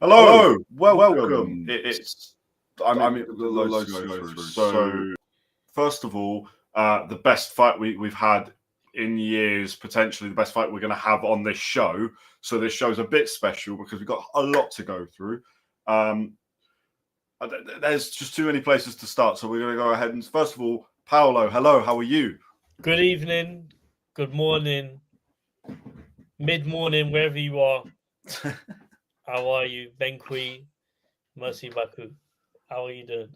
Hello, welcome. I mean, loads to go through. So, first of all, the best fight we've had in years, potentially the best fight we're going to have on this show. So this show's a bit special because we've got a lot to go through. There's just too many places to start, so we're going to go ahead and first of all, Paolo, hello, how are you? Good evening, good morning, mid-morning, wherever you are. How are you, Benkui, Mercy Baku? How are you doing?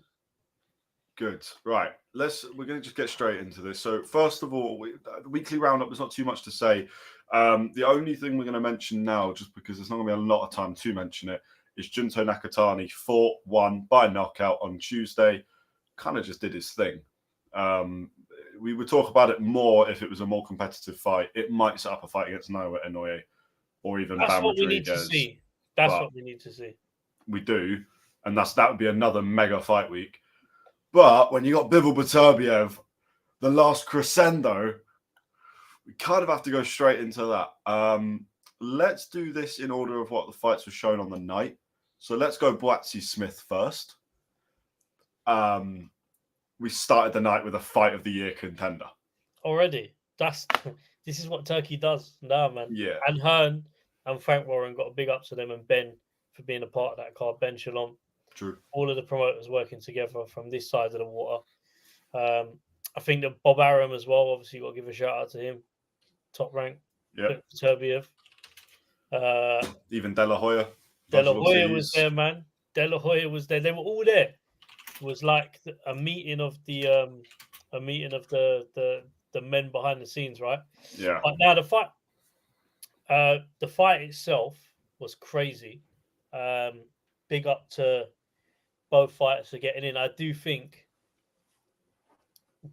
Good. Right. We're going to just get straight into this. So first of all, the weekly roundup, there's not too much to say. The only thing we're going to mention now, just because there's not going to be a lot of time to mention it, is Junto Nakatani won by knockout on Tuesday. Kind of just did his thing. We would talk about it more if it was a more competitive fight. It might set up a fight against Noah Inoue or even That's Bam what we Rodriguez. need to see. That's what we need to see. We do. And that would be another mega fight week. But when you got Bivol-Benavidez, the last crescendo, we kind of have to go straight into that. Let's do this in order of what the fights were shown on the night. So let's go Buatsi-Smith first. We started the night with a fight of the year contender. Already? This is what Turkey does. Nah, man. Yeah. And Hearn and Frank Warren got a big up to them, and Ben for being a part of that card. Ben Shalom. True. All of the promoters working together from this side of the water. I think that Bob Arum as well, obviously, got to give a shout out to him. Top rank. Yeah. Beterbiev. Even De La Hoya. De La Hoya was there, man. De La Hoya was there. They were all there. It was like a meeting of the men behind the scenes, right? Yeah. But now the fight itself was crazy. Big up to both fighters for getting in. I do think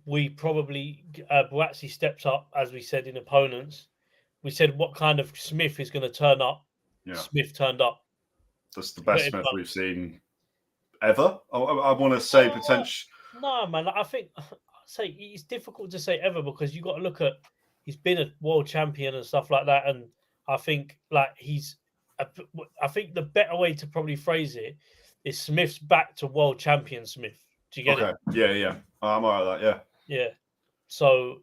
we probably Buatsi stepped up, as we said in opponents. We said what kind of Smith is going to turn up. Yeah. Smith turned up. That's the best Smith we've seen ever. I want to say potential. No, man. I think I'd say it's difficult to say ever because you got to look at he's been a world champion and stuff like that, and I think I think the better way to probably phrase it is Smith's back to world champion Smith. Do you get it? Yeah. I'm all right with that, yeah. So,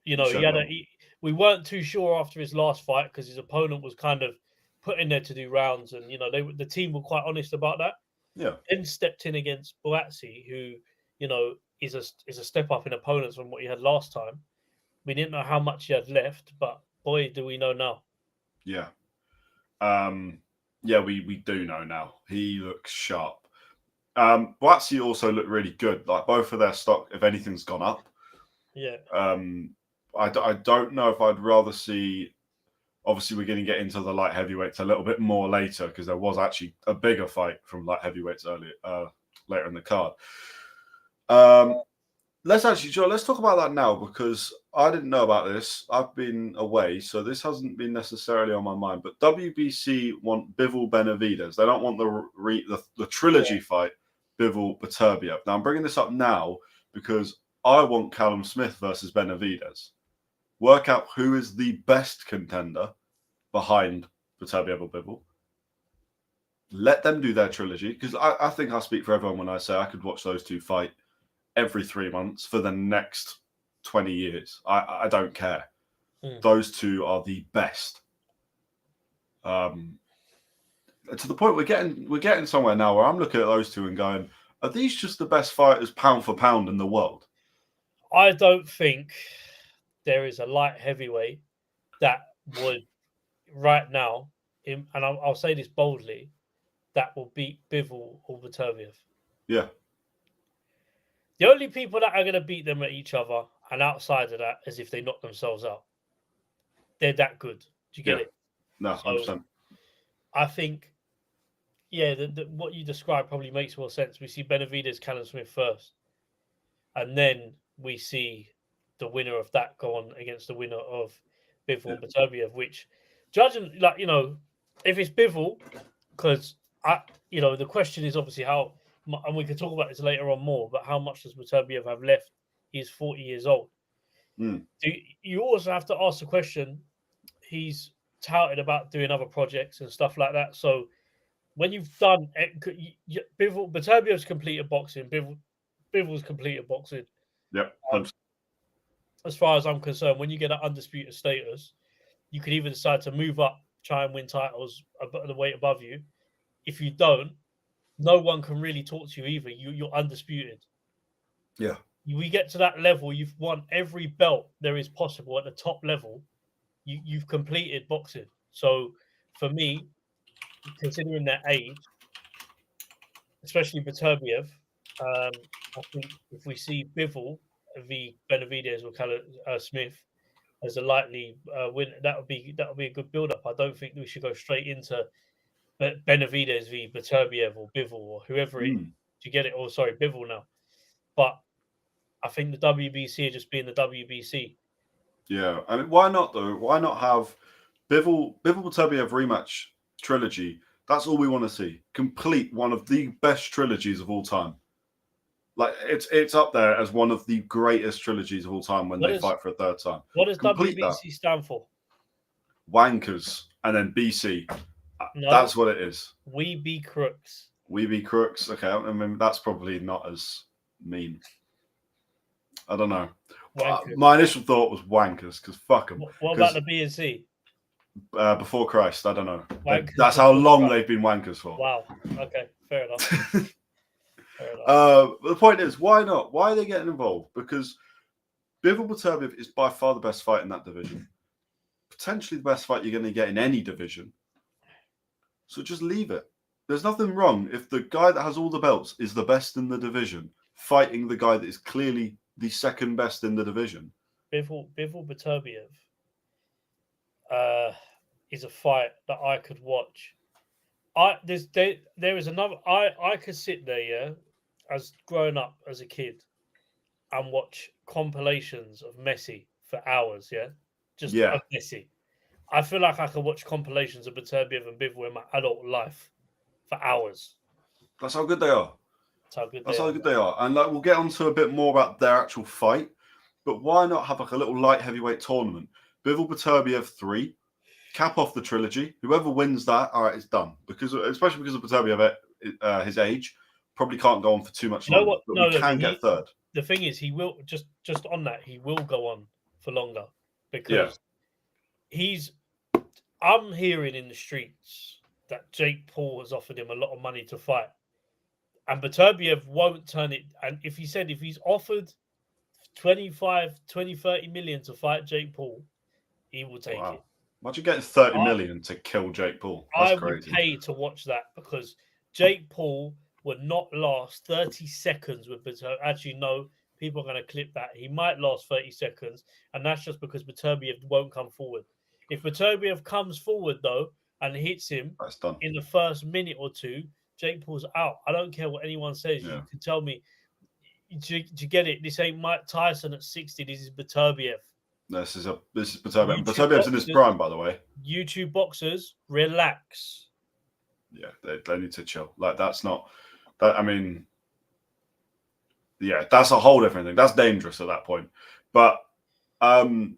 we weren't too sure after his last fight because his opponent was kind of put in there to do rounds, and the team were quite honest about that. Yeah. Then stepped in against Buatsi, who is a step up in opponents from what he had last time. We didn't know how much he had left, but boy, do we know now. Yeah. We do know now. He looks sharp. Buatsi also looked really good. Like both of their stock, if anything's gone up. Yeah. I don't know if I'd rather see. Obviously, we're going to get into the light heavyweights a little bit more later because there was actually a bigger fight from light heavyweights later in the card. Let's talk about that now because I didn't know about this. I've been away, so this hasn't been necessarily on my mind. But WBC want Bivol-Benavidez. They don't want the trilogy fight, Bivol-Beterbiev. Now, I'm bringing this up now because I want Callum Smith versus Benavidez. Work out who is the best contender behind Beterbiev or Bivol. Let them do their trilogy because I think I speak for everyone when I say I could watch those two fight every 3 months for the next 20 years. I don't care. Those two are the best. To the point we're getting somewhere now where I'm looking at those two and going, are these just the best fighters pound for pound in the world? I don't think there is a light heavyweight that would right now, and I'll say this boldly, that will beat Bivol or Beterbiev. Yeah. The only people that are going to beat them at each other and outside of that is if they knock themselves out. They're that good. Do you get it? No, 100%. So, I think, what you described probably makes more sense. We see Benavidez, Callum Smith first, and then we see the winner of that go on against the winner of Bivol and Beterbiev, which, judging, if it's Bivol, because the question is obviously how, and we can talk about this later on more, but how much does Beterbiev have left? He's 40 years old. You also have to ask the question, he's touted about doing other projects and stuff like that. So when you've done Beterbiev's completed boxing, Bivol's completed boxing. Yep. As far as I'm concerned, when you get an undisputed status, you could either decide to move up, try and win titles the weight above you. If you don't, no one can really talk to you either. You're undisputed. Yeah. We get to that level, you've won every belt there is possible at the top level. You've completed boxing. So for me, considering their age, especially Beterbiev, I think if we see Bivol v Benavidez or Smith as a likely win, that would be a good build up. I don't think we should go straight into Benavidez v Beterbiev or Bivol or whoever it. You get it? Oh, sorry, Bivol now. But I think the WBC are just being the WBC. Yeah, I mean, why not though? Why not have Beterbiev rematch trilogy? That's all we want to see. Complete one of the best trilogies of all time. Like it's up there as one of the greatest trilogies of all time when they fight for a third time. What does Complete WBC stand for? Wankers and then BC. No, that's what it is. We be crooks. We be crooks. Okay, I mean that's probably not as mean. I don't know. My initial thought was wankers because fuck them. What about the B and C? Before Christ, I don't know. Wankers that's how long they've been wankers for. Wow. Okay, fair enough. Fair enough. The point is, why not? Why are they getting involved? Because Bivol Beterbiev is by far the best fight in that division. Potentially the best fight you're going to get in any division. So just leave it. There's nothing wrong if the guy that has all the belts is the best in the division, fighting the guy that is clearly the second best in the division. Bivol Beterbiev is a fight that I could watch. There is another. I could sit there, yeah, as growing up as a kid, and watch compilations of Messi for hours, yeah, just of Messi. I feel like I could watch compilations of Beterbiev and Bivol in my adult life for hours. That's how good they are. That's how good they are. And like we'll get onto a bit more about their actual fight, but why not have like a little light heavyweight tournament? Bivol Beterbiev 3, cap off the trilogy. Whoever wins that, all right, it's done. Especially because of Beterbiev, his age, probably can't go on for too much longer. But we can get third. The thing is, he will just on that. He will go on for longer because I'm hearing in the streets that Jake Paul has offered him a lot of money to fight. And Beterbiev won't turn it. And if he's offered 20, 30 million to fight Jake Paul, he will take it. Imagine getting 30 million to kill Jake Paul. That's crazy. Would pay to watch that because Jake Paul would not last 30 seconds with Beterbiev. Actually, no, people are going to clip that. He might last 30 seconds, and that's just because Beterbiev won't come forward. If Beterbiev comes forward, though, and hits him in the first minute or two, Jake Paul's out. I don't care what anyone says. Yeah. You can tell me. Do you get it? This ain't Mike Tyson at 60. This is Beterbiev. This is Beterbiev. Beterbiev's in his prime, by the way. YouTube boxers, relax. Yeah, they need to chill. Like that's not. I mean, yeah, that's a whole different thing. That's dangerous at that point. But Bivol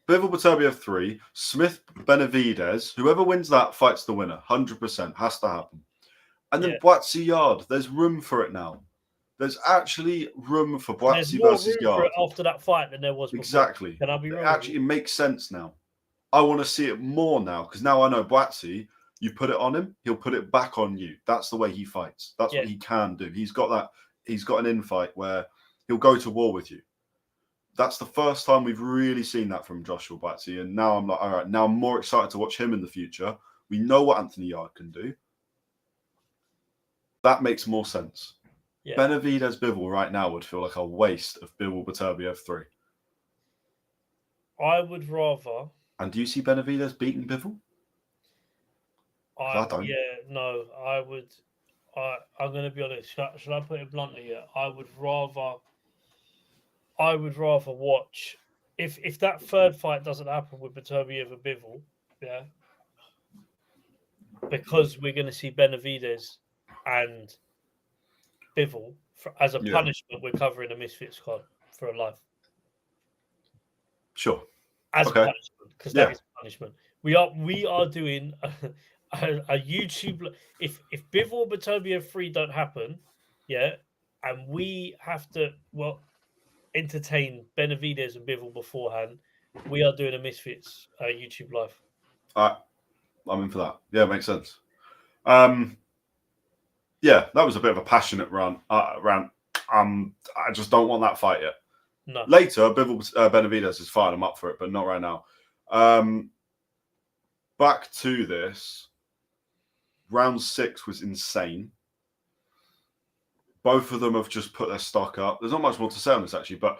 Beterbiev 3, Smith Benavidez. Whoever wins that fights the winner. 100% has to happen. And then Boatsy Yard. There's room for it now. There's actually room for Boatsy versus Yard after that fight than there was before. Exactly. Can I be wrong? Actually, it makes sense now. I want to see it more now because now I know Boatsy. You put it on him, he'll put it back on you. That's the way he fights. That's what he can do. He's got that. He's got an infight where he'll go to war with you. That's the first time we've really seen that from Joshua Boatsy. And now I'm like, all right, now I'm more excited to watch him in the future. We know what Anthony Yard can do. That makes more sense. Yeah. Benavidez Bivol right now would feel like a waste of Bivol Beterbiev 3. I would rather. And do you see Benavidez beating Bivol? I don't. Yeah, no, I would. I'm going to be honest. Should I put it bluntly? Yeah, I would rather watch if that third fight doesn't happen with Beterbiev and Bivol. Yeah, because we're going to see Benavidez and Bivol as a punishment. We're covering a Misfits card for a life. Sure. As a punishment, because that is punishment. We are doing a YouTube. If Bivol Beterbiev 3 don't happen, yeah, and we have to entertain Benavidez and Bivol beforehand, we are doing a Misfits YouTube live. I'm in for that. Yeah, makes sense. Yeah, that was a bit of a passionate rant. I just don't want that fight yet. No. Later, Bivol Benavidez is fine. I'm up for it, but not right now. Back to this. Round 6 was insane. Both of them have just put their stock up. There's not much more to say on this, actually, but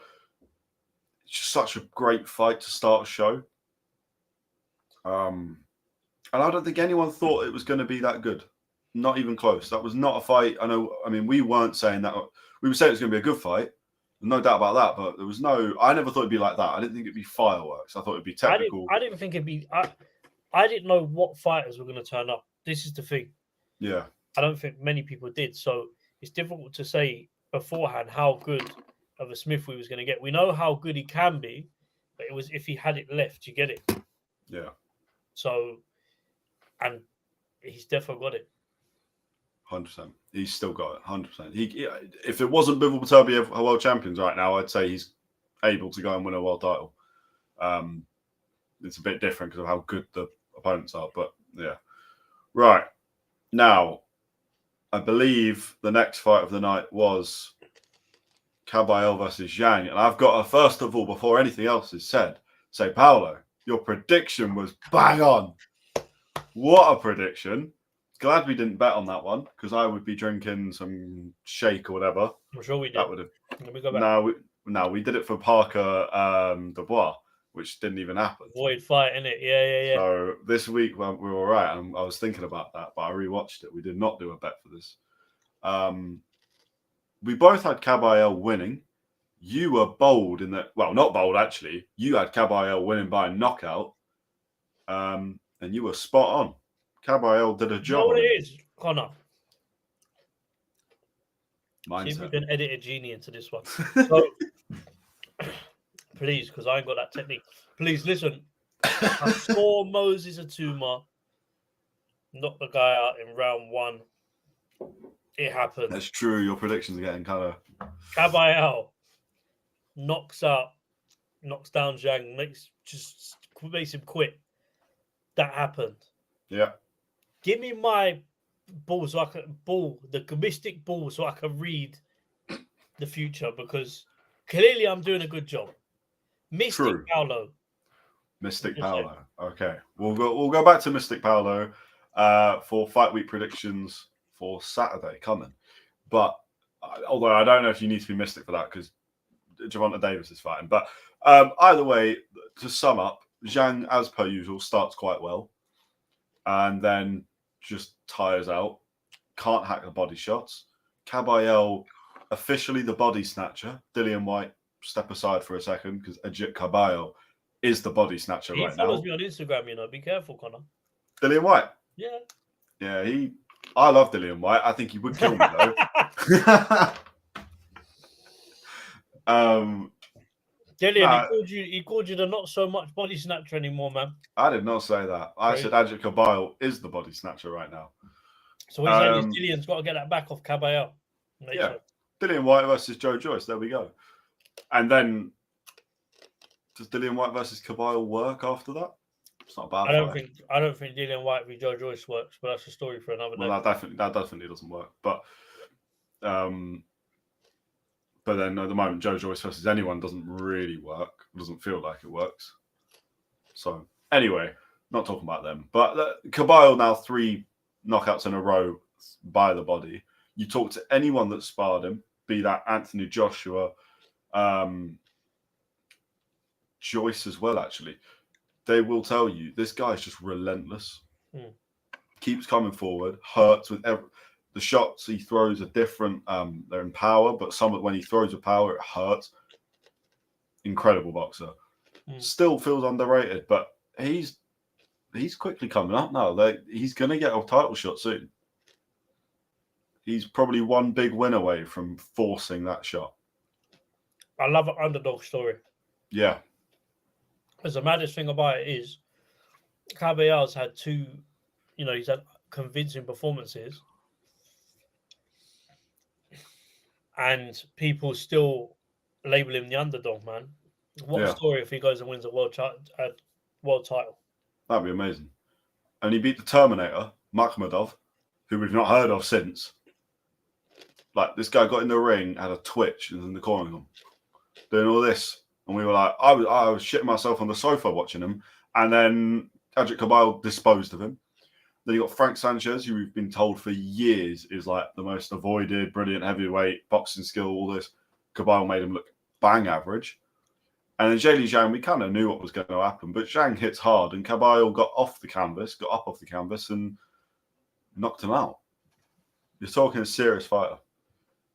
it's just such a great fight to start a show. And I don't think anyone thought it was going to be that good. Not even close. That was not a fight. I mean, we weren't saying that. We were saying it was going to be a good fight. No doubt about that. But there was I never thought it'd be like that. I didn't think it'd be fireworks. I thought it'd be technical. I didn't think it'd be. I didn't know what fighters were going to turn up. This is the thing. Yeah. I don't think many people did. So it's difficult to say beforehand how good of a Smith we was going to get. We know how good he can be, but it was if he had it left, you get it. Yeah. So, and he's definitely got it. 100%. He's still got it. 100%. If it wasn't Bivol Beterbiev world champions right now, I'd say he's able to go and win a world title. It's a bit different because of how good the opponents are, but yeah. Right. Now, I believe the next fight of the night was Caballero versus Zhang. And I've got to, first of all, before anything else is said, say, Paolo, your prediction was bang on. What a prediction. Glad we didn't bet on that one because I would be drinking some shake or whatever. I'm sure we did. That would have. Let me go back. No, we did it for Parker Dubois, which didn't even happen. Void fight, innit? Yeah. So this week we were all right, and I was thinking about that, but I rewatched it. We did not do a bet for this. We both had Caballero winning. You were bold in that. Well, not bold actually. You had Caballero winning by a knockout, and you were spot on. Caballero did a job. You know what it is, Connor? Mindset. See if we can edit a genie into this one. So, please, because I ain't got that technique. Please listen. I saw Moses Atuma knock the guy out in round 1. It happened. That's true. Your predictions are getting kind of. Caballero knocks down Zhang, makes him quit. That happened. Yeah. Give me my ball so I can the mystic ball so I can read the future because clearly I'm doing a good job. Mystic Paolo. Mystic Paolo. Okay. We'll go back to Mystic Paolo for fight week predictions for Saturday coming. But although I don't know if you need to be mystic for that because Gervonta Davis is fighting. But either way, to sum up, Zhang, as per usual, starts quite well. And then just tires out. Can't hack the body shots. Caballero, officially the body snatcher. Dillian White, step aside for a second because Ajit Caballero is the body snatcher right now. He follows me on Instagram, Be careful, Connor. Dillian White? Yeah. Yeah, I love Dillian White. I think he would kill me, though. Dillian, he called you the not so much body snatcher anymore, man. I did not say that. I said Ajit Caballero is the body snatcher right now. So what you're saying is Dillian's got to get that back off Caballero. Yeah. Dillian White versus Joe Joyce. There we go. And then does Dillian White versus Caballero work after that? It's not bad. I don't think Dillian White v Joe Joyce works, but that's a story for another day. Well, that definitely doesn't work. But then at the moment, Joe Joyce versus anyone doesn't really work. It doesn't feel like it works. So anyway, not talking about them. But Caballero now 3 knockouts in a row by the body. You talk to anyone that sparred him, be that Anthony Joshua, Joyce as well, actually. They will tell you this guy's just relentless. Keeps coming forward, hurts with the shots he throws are different. They're in power, but when he throws with power, it hurts. Incredible boxer. Still feels underrated, but he's quickly coming up now. He's going to get a title shot soon. He's probably one big win away from forcing that shot. I love an underdog story. Yeah. Because the maddest thing about it is Caballero's had 2 he's had convincing performances, and people still label him the underdog, man. What a story if he goes and wins a world title. That'd be amazing. And he beat the Terminator, Makhmudov, who we've not heard of since. Like, this guy got in the ring, had a twitch, and was in the corner of him, doing all this. And we were like, I was shitting myself on the sofa watching him. And then Adric Cabile disposed of him. Then you got Frank Sanchez, who we've been told for years is like the most avoided, brilliant heavyweight, boxing skill, all this. Cabile made him look bang average. And then Zhang Zhang, we kind of knew what was going to happen, but Zhang hits hard, and Cabile got up off the canvas, and knocked him out. You're talking a serious fighter,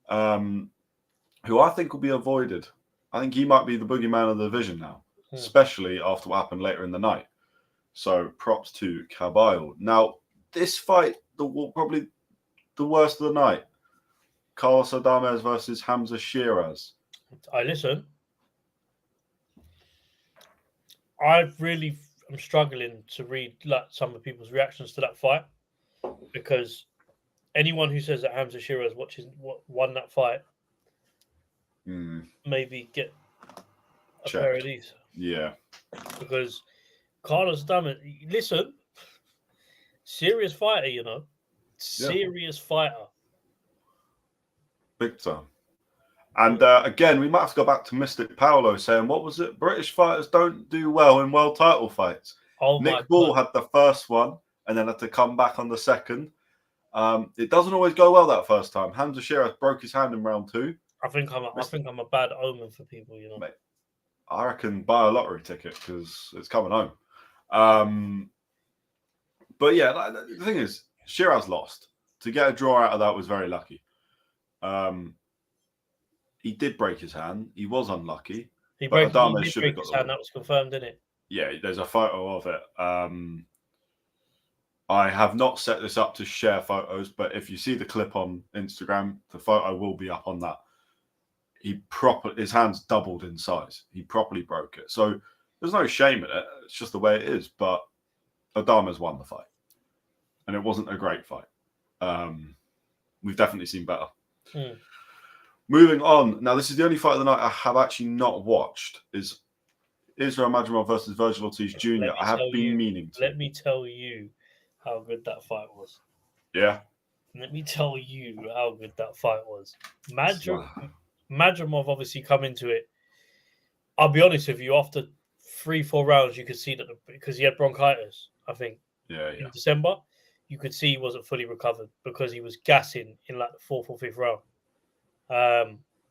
who I think will be avoided. I think he might be the boogeyman of the division now, especially after what happened later in the night. So props to Cabile. Now, this fight, probably the worst of the night, Carlos Adames versus Adames-Sheeraz. Listen. I really am struggling to read some of people's reactions to that fight, because anyone who says that Adames-Sheeraz won that fight maybe get a pair of these. Yeah. Because Carlos Adames, listen, serious fighter, serious fighter. Big time. And again, we might have to go back to Mystic Paolo saying, what was it? British fighters don't do well in world title fights. Nick Ball had the first one and then had to come back on the second. It doesn't always go well that first time. Adames-Sheeraz broke his hand in round 2. I think I'm a bad omen for people, Mate, I reckon buy a lottery ticket because it's coming home. But yeah, the thing is, Sheeraz lost. To get a draw out of that was very lucky. He did break his hand. He was unlucky. He did break his hand. That was confirmed, didn't it? Yeah, there's a photo of it. I have not set this up to share photos, but if you see the clip on Instagram, the photo will be up on that. His hands doubled in size. He properly broke it. So there's no shame in it. It's just the way it is. But Adames won the fight. And it wasn't a great fight. We've definitely seen better. Moving on. Now, this is the only fight of the night I have actually not watched. Is Israel Madrimov versus Virgil Ortiz Jr. I have been meaning to. Let me tell you how good that fight was. Yeah. Let me tell you how good that fight was. Madrimov obviously come into it. I'll be honest with you, after 3-4 rounds, you could see that because he had bronchitis, I think. Yeah. In December, you could see he wasn't fully recovered because he was gassing in like the 4th or 5th round.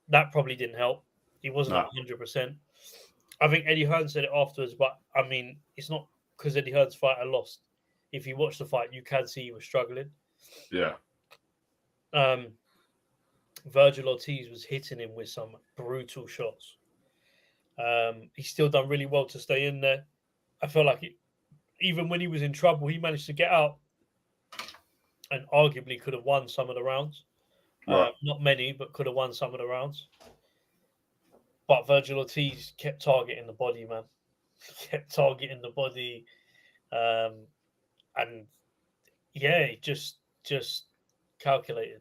That probably didn't help. He wasn't 100%. I think Eddie Hearn said it afterwards, but I mean, it's not because Eddie Hearn's fighter lost. If you watch the fight, you can see he was struggling. Yeah. Virgil Ortiz was hitting him with some brutal shots. He's still done really well to stay in there. I felt like even when he was in trouble, he managed to get out and arguably could have won some of the rounds. Right. Not many, but could have won some of the rounds. But Virgil Ortiz kept targeting the body, man. Kept targeting the body. And yeah, just calculated.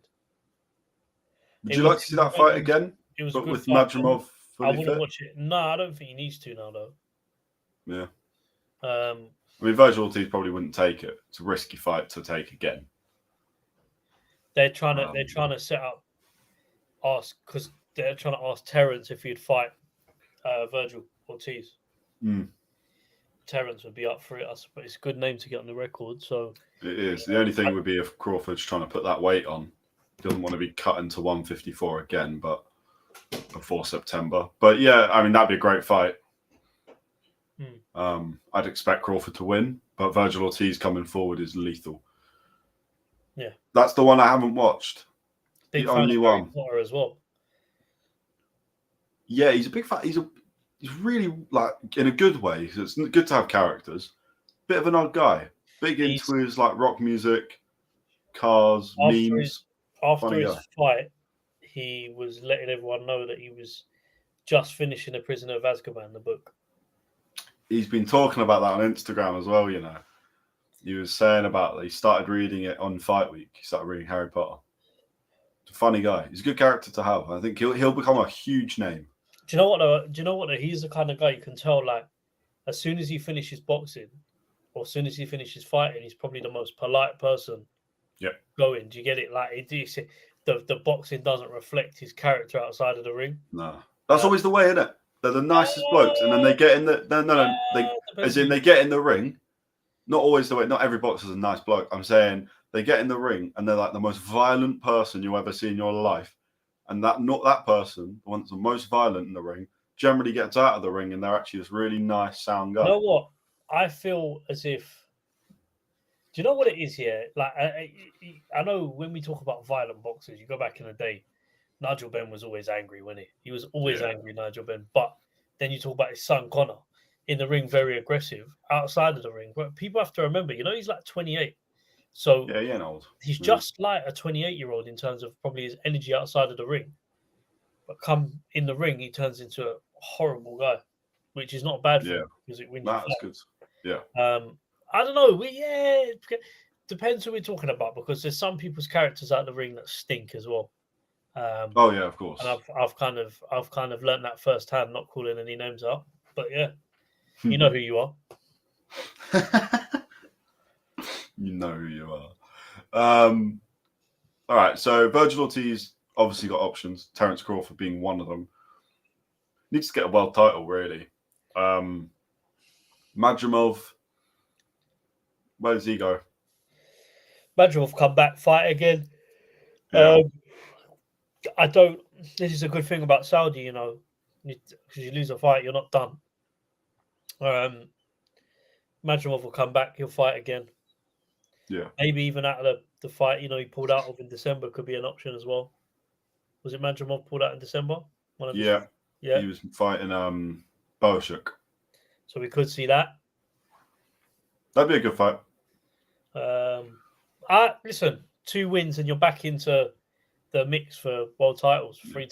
Would you like to see that fight again? It was but with Madrimov fully I wouldn't fit? watch it. No, I don't think he needs to now, though. Yeah. I mean, Virgil Ortiz probably wouldn't take it. It's a risky fight to take again. They're trying to set up because they're trying to ask Terence if he'd fight Virgil Ortiz. Terence would be up for it, but it's a good name to get on the record. So it is. The only thing would be if Crawford's trying to put that weight on. He doesn't want to be cut into 154 again, but before September. But yeah, I mean, that'd be a great fight. I'd expect Crawford to win, but Virgil Ortiz coming forward is lethal. Yeah, that's the one I haven't watched. Big the only one as well. Yeah, he's a big fan. He's really, like, in a good way. It's good to have characters. Bit of an odd guy. Big into his like rock music, cars, memes. After his fight, he was letting everyone know that he was just finishing A Prisoner of Azkaban, the book. He's been talking about that on Instagram as well, you know. He was saying about he started reading it on Fight Week. He started reading Harry Potter. He's a funny guy. He's a good character to have. I think he'll become a huge name. Do you know what? Do you know what? He's the kind of guy you can tell. Like, as soon as he finishes boxing, or as soon as he finishes fighting, he's probably the most polite person. Yeah. Going. Do you get it? Like, the boxing doesn't reflect his character outside of the ring. No, that's always the way, isn't it? They're the nicest blokes, and then they get in the they get in the ring. Not always the way. Not every boxer's a nice bloke. I'm saying they get in the ring and they're like the most violent person you'll ever see in your life, and that person, the one that's the most violent in the ring, generally gets out of the ring, and they're actually this really nice sound guy. You know what? I feel as if. Do you know what it is here? Like, I know when we talk about violent boxers, you go back in the day, Nigel Benn was always angry, wasn't he? He was always angry, Nigel Benn. But then you talk about his son, Conor, in the ring, very aggressive, outside of the ring. But people have to remember, he's like 28. So yeah, he ain't old. He's just like a 28-year-old in terms of probably his energy outside of the ring. But come in the ring, he turns into a horrible guy, which is not bad for him because it wins. That's good. Yeah. I don't know. Depends who we're talking about, because there's some people's characters out the ring that stink as well. Oh yeah, of course. And I've kind of learned that firsthand, not calling any names out. But yeah, you know who you are. You know who you are. All right. So Virgil Ortiz obviously got options. Terence Crawford being one of them. Needs to get a world title, really. Madrimov. Where does he go? Madrimov come back, fight again. Yeah. This is a good thing about Saudi, because you lose a fight, you're not done. Madrimov will come back, he'll fight again. Yeah. Maybe even out of the fight, he pulled out of in December could be an option as well. Was it Madrimov pulled out in December? Yeah. He was fighting Boashuk. So we could see that. That'd be a good fight. Listen, 2 wins and you're back into the mix for world titles. 3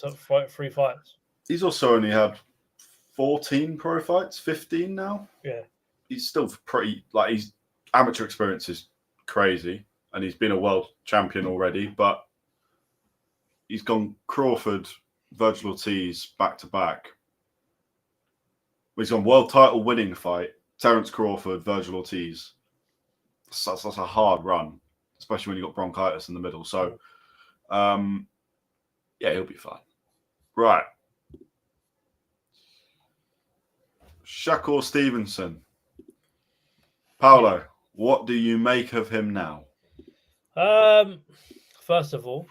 fights. He's also only had 14 pro fights, 15 now. Yeah. He's still pretty, his amateur experience is crazy, and he's been a world champion already, but he's gone Crawford, Virgil Ortiz back to back. He's gone world title winning fight, Terence Crawford, Virgil Ortiz. That's a hard run, especially when you've got bronchitis in the middle. So, he'll be fine. Right. Shakur Stevenson. Paolo, what do you make of him now? First of all,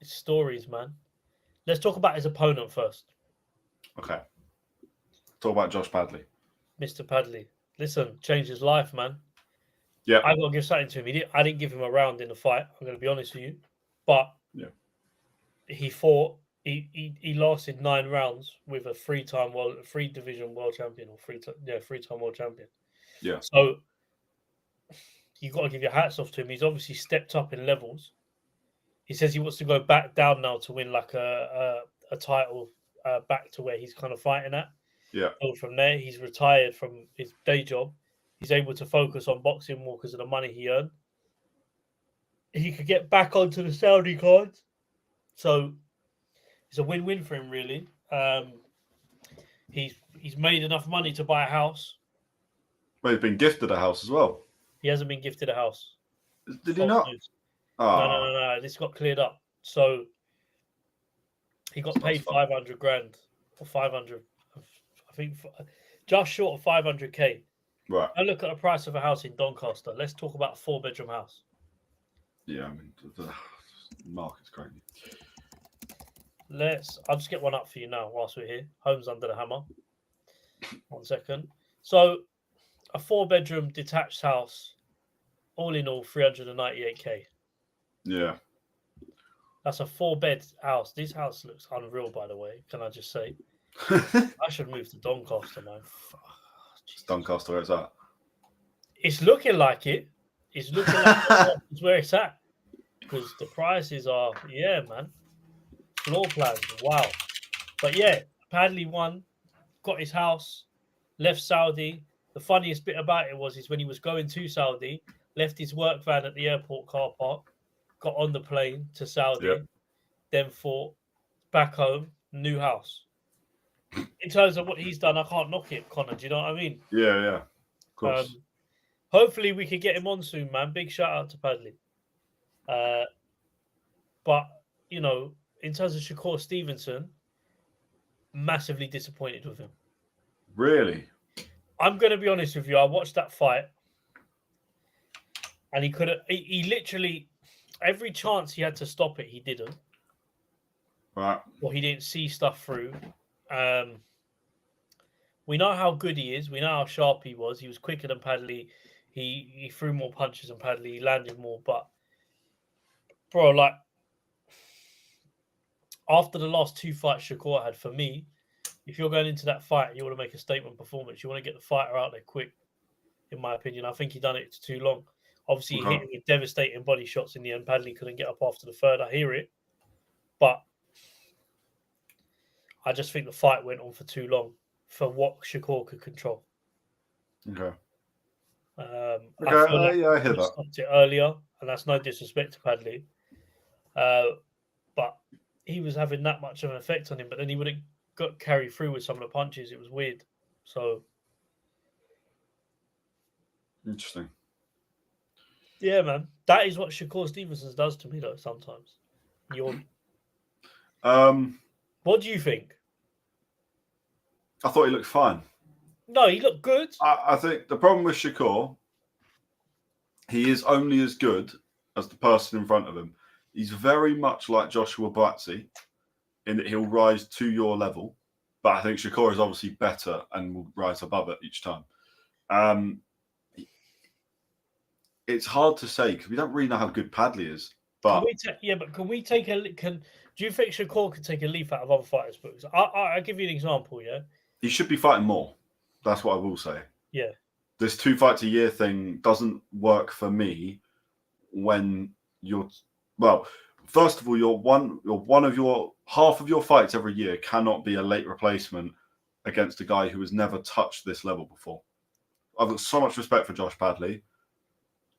stories, man. Let's talk about his opponent first. Okay. Talk about Josh Padley. Mr. Padley. Listen, changed his life, man. Yeah. I got to give something to him. I didn't give him a round in the fight. I'm going to be honest with you. But he fought. He lasted 9 rounds with a 3-division world champion, or 3-time world champion. Yeah. So you got to give your hats off to him. He's obviously stepped up in levels. He says he wants to go back down now to win like a title back to where he's kind of fighting at. Yeah. So from there, he's retired from his day job. He's able to focus on boxing more because of the money he earned. He could get back onto the Saudi cards. So it's a win-win for him, really. He's made enough money to buy a house. Well, he's been gifted a house as well. He hasn't been gifted a house. Did he not? Oh. No. This got cleared up. So he got paid 500 grand or 500. I think just short of 500k. Right. I look at the price of a house in Doncaster. Let's talk about a 4-bedroom house. Yeah, I mean the market's crazy. I'll just get one up for you now whilst we're here. Homes under the hammer. 1 second. So a 4-bedroom detached house, all in all, 398k. Yeah. That's a 4-bed house. This house looks unreal, by the way. Can I just say? I should move to Doncaster, man. It's Doncaster, where's that? It's looking like it. It's looking like it's where it's at. Because the prices are, man. Floor plans, wow. But Padley won, got his house, left Saudi, The funniest bit about it is when he was going to Saudi, left his work van at the airport car park, got on the plane to Saudi, then fought, back home, new house. In terms of what he's done, I can't knock it, Connor. Do you know what I mean? Yeah. Of course. Hopefully we can get him on soon, man. Big shout out to Padley. But, you know, in terms of Shakur Stevenson, massively disappointed with him. Really? I'm going to be honest with you. I watched that fight and he literally, every chance he had to stop it, he didn't. Right. Or he didn't see stuff through. We know how good he is. We know how sharp he was. He was quicker than Padley. He threw more punches than Padley. He landed more. But, bro, like, after the last two fights Shakur had, for me, if you're going into that fight, you want to make a statement performance. You want to get the fighter out there quick, in my opinion. I think he done it too long. Obviously, he hit him with devastating body shots in the end. Padley couldn't get up after the third. I hear it. But I just think the fight went on for too long for what Shakur could control. Okay. I feel like I hear that. Stopped it earlier, and that's no disrespect to Padley. But he was having that much of an effect on him, but then he would have got carried through with some of the punches. It was weird. So interesting. Yeah, man. That is what Shakur Stevenson does to me, though, sometimes. What do you think? I thought he looked fine. No, he looked good. I think the problem with Shakur, he is only as good as the person in front of him. He's very much like Joshua Buatsi in that he'll rise to your level. But I think Shakur is obviously better and will rise above it each time. It's hard to say because we don't really know how good Padley is. But can we take a? Do you think Shakur could take a leaf out of other fighters' books? I'll give you an example. Yeah, he should be fighting more. That's what I will say. Yeah, this 2 fights a year thing doesn't work for me when you're first of all, half of your fights every year cannot be a late replacement against a guy who has never touched this level before. I've got so much respect for Josh Padley,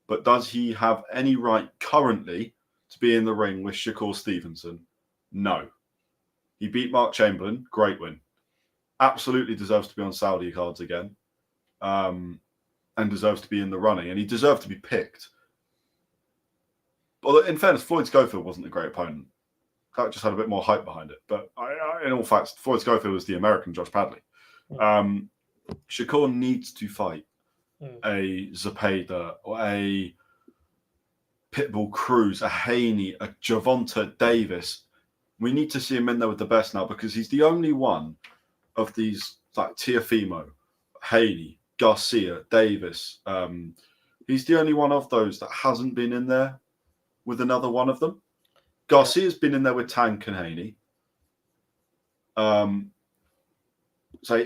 but does he have any right currently to be in the ring with Shakur Stevenson? No. He beat Mark Chamberlain, great win. Absolutely deserves to be on Saudi cards again, and deserves to be in the running, and he deserved to be picked. Well, in fairness, Floyd Schofield wasn't a great opponent. That just had a bit more hype behind it. But in all facts, Floyd Schofield was the American Josh Padley. Shakur needs to fight a Zepeda or a Pitbull Cruz, a Haney, a Gervonta Davis. We need to see him in there with the best now because he's the only one of these, like Teofimo, Haney, Garcia, Davis. He's the only one of those that hasn't been in there with another one of them. Garcia's been in there with Tank and Haney. So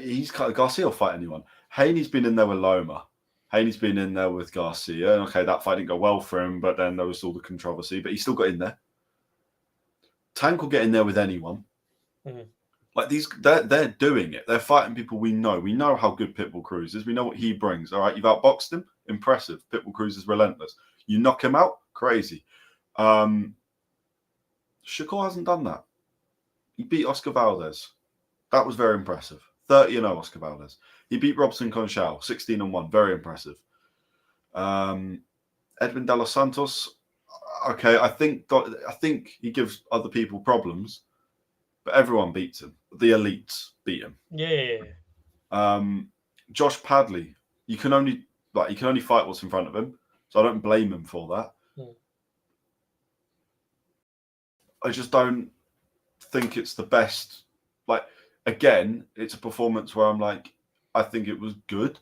Garcia will fight anyone. Haney's been in there with Loma. Haney's been in there with Garcia. Okay, that fight didn't go well for him, but then there was all the controversy, but he still got in there. Tank will get in there with anyone. Like they're doing it. They're fighting people we know. We know how good Pitbull Cruz is. We know what he brings. All right, you've outboxed him. Impressive. Pitbull Cruz is relentless. You knock him out. Crazy. Shakur hasn't done that. He beat Oscar Valdez. That was very impressive. 30-0 Oscar Valdez. He beat Robson Conchal. 16-1. Very impressive. Edwin De Los Santos. Okay, I think he gives other people problems, but everyone beats him. The elites beat him. Yeah. Josh Padley. You can only fight what's in front of him, so I don't blame him for that. I just don't think it's the best. Like, again, it's a performance where I'm like, I think it was good.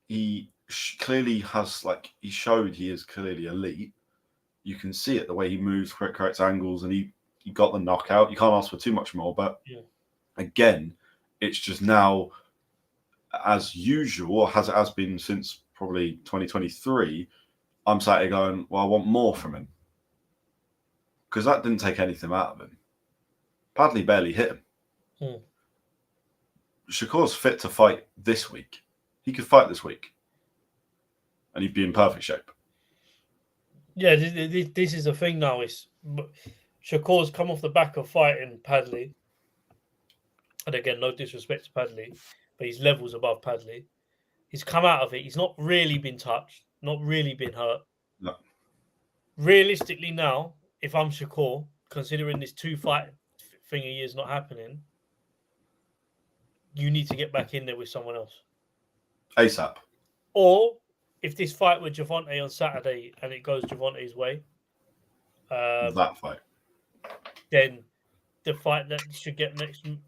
He clearly has, he showed he is clearly elite. You can see it, the way he moves, corrects angles, and he got the knockout. You can't ask for too much more, but again, it's just now, as usual, or as it has been since probably 2023, I'm sat here going, well, I want more from him. Because that didn't take anything out of him. Padley barely hit him. Shakur's fit to fight this week. he could fight this week, and he'd be in perfect shape. Yeah, this is the thing now. Shakur's come off the back of fighting Padley. And again, no disrespect to Padley, but he's levels above Padley. He's come out of it. He's not really been touched, not really been hurt. No. Realistically now, if I'm Shakur, considering this 2-fight thing a year's not happening, you need to get back in there with someone else. ASAP. Or if this fight with Gervonta on Saturday and it goes Gervonta's way, that fight, then the fight that should get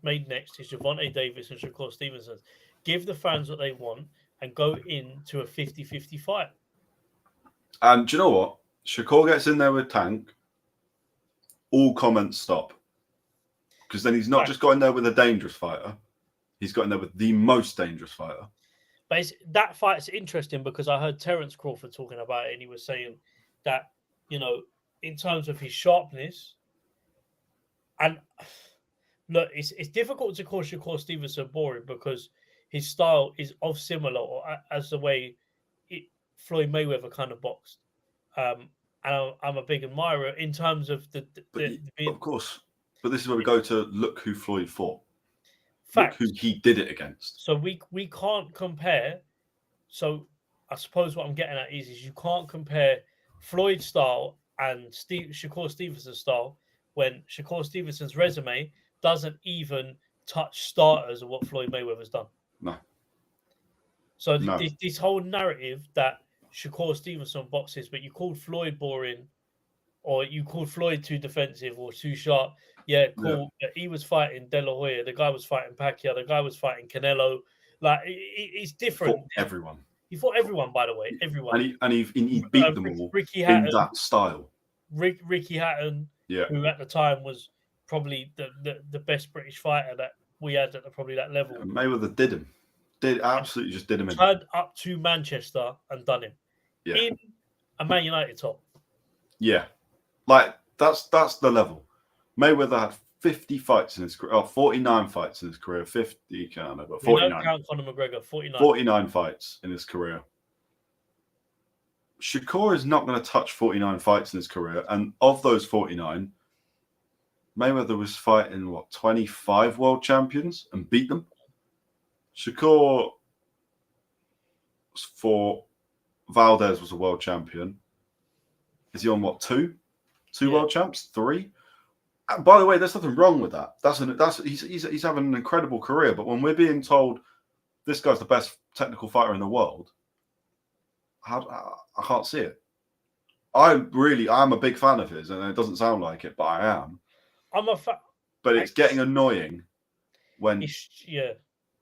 made next is Gervonta Davis and Shakur Stevenson. Give the fans what they want and go into a 50-50 fight. And do you know what? Shakur gets in there with Tank, all comments stop. Because then he's not just got in there with a dangerous fighter, he's got in there with the most dangerous fighter. But that fight's interesting because I heard Terence Crawford talking about it, and he was saying that, in terms of his sharpness, and look, it's difficult to call Shakur Stevenson boring because his style is of similar or as the way Floyd Mayweather kind of boxed. And I'm a big admirer in terms of of course. But this is where we go to look who Floyd fought. Facts. Look who he did it against. So we can't compare. So I suppose what I'm getting at is you can't compare Floyd's style and Shakur Stevenson's style when Shakur Stevenson's resume doesn't even touch starters of what Floyd Mayweather's done. No. So this whole narrative that Shakur Stevenson boxes, but you called Floyd boring, or you called Floyd too defensive or too sharp. Yeah, cool. Yeah. He was fighting De La Hoya. The guy was fighting Pacquiao. The guy was fighting Canelo. Like, it's different. He fought everyone, by the way. Everyone. And he beat them all in that style. Ricky Hatton, who at the time was probably the best British fighter that we had at probably that level. And Mayweather did him. Absolutely just did him in. Turned up to Manchester and done him. Yeah. In a Man United top. Yeah. Like, that's the level. Mayweather had 50 fights in his career, 49 fights in his career. 50, can't know, but 49. We don't count Conor McGregor, 49. 49 fights in his career. Shakur is not going to touch 49 fights in his career. And of those 49, Mayweather was fighting, 25 world champions and beat them? Shakur for Valdez was a world champion. Is he on two? Two world champs? 3? And by the way, there's nothing wrong with that. He's having an incredible career. But when we're being told this guy's the best technical fighter in the world, I can't see it. I'm a big fan of his, and it doesn't sound like it, but I am. But it's getting annoying when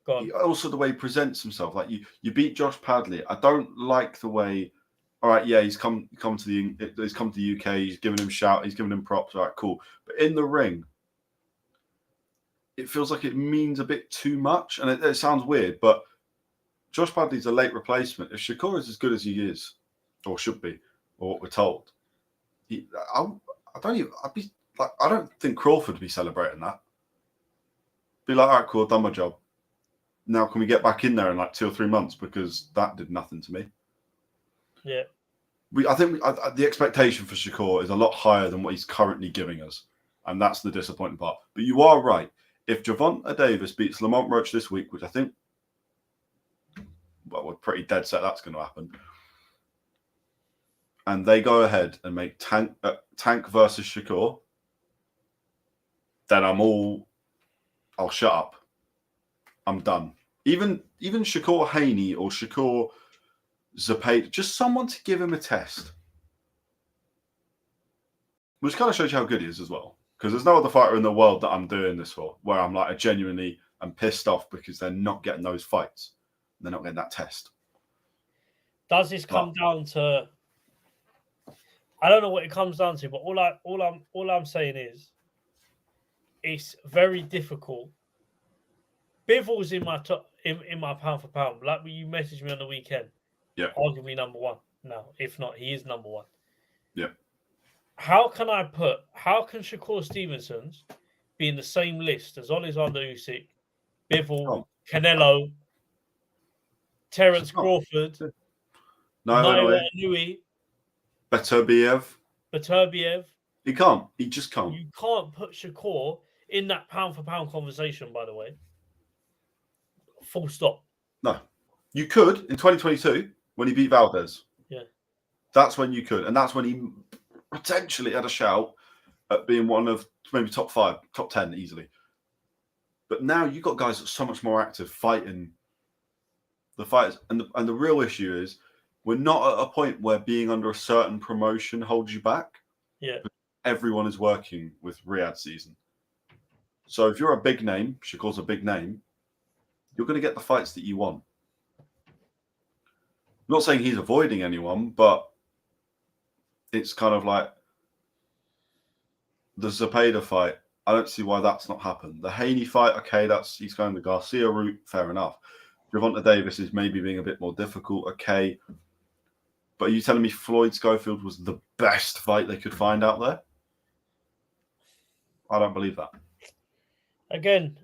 go on. Also the way he presents himself. Like you beat Josh Padley. I don't like the way. All right, yeah, he's come to the UK. He's giving him shout. He's giving him props. All right, cool. But in the ring, it feels like it means a bit too much, and it sounds weird. But Josh Padley's a late replacement. If Shakur is as good as he is, or should be, or what we're told, I don't think Crawford would be celebrating that. Be like, all right, cool, done my job. Now can we get back in there in 2 or 3 months, because that did nothing to me. Yeah. I think the expectation for Shakur is a lot higher than what he's currently giving us. And that's the disappointing part. But you are right. If Gervonta Davis beats Lamont Roach this week, which I think, we're pretty dead set that's going to happen, and they go ahead and make Tank versus Shakur, then I'll shut up. I'm done. Even Shakur Haney or Shakur Zapata, just someone to give him a test. Which kind of shows you how good he is as well. Because there's no other fighter in the world that I'm doing this for, where I'm I'm pissed off because they're not getting those fights. They're not getting that test. Does this come down to? I don't know what it comes down to, but all I'm saying is, it's very difficult. Bivol's in my top, in my pound for pound. Like you messaged me on the weekend. Yeah. Arguably number 1 now. If not, he is number 1. Yeah. How can Shakur Stevenson's be in the same list as Alexander Usyk, Bivol, Canelo, Terence It's not. Crawford, Nairo Nairo Inoue, Inoue, Beterbiev. Beterbiev. He can't. He just can't. You can't put Shakur in that pound for pound conversation, by the way. Full stop. No. You could in 2022 when he beat Valdez. Yeah. That's when you could. And that's when he potentially had a shout at being one of maybe top 5, top 10 easily. But now you've got guys that are so much more active fighting the fighters. And the real issue is we're not at a point where being under a certain promotion holds you back. Yeah. Everyone is working with Riyadh season. So if you're a big name, Shakur's a big name, you're going to get the fights that you want. I'm not saying he's avoiding anyone, but it's kind of like the Zepeda fight. I don't see why that's not happened. The Haney fight, okay, he's going the Garcia route, fair enough. Gervonta Davis is maybe being a bit more difficult, okay. But are you telling me Floyd Schofield was the best fight they could find out there? I don't believe that. Again,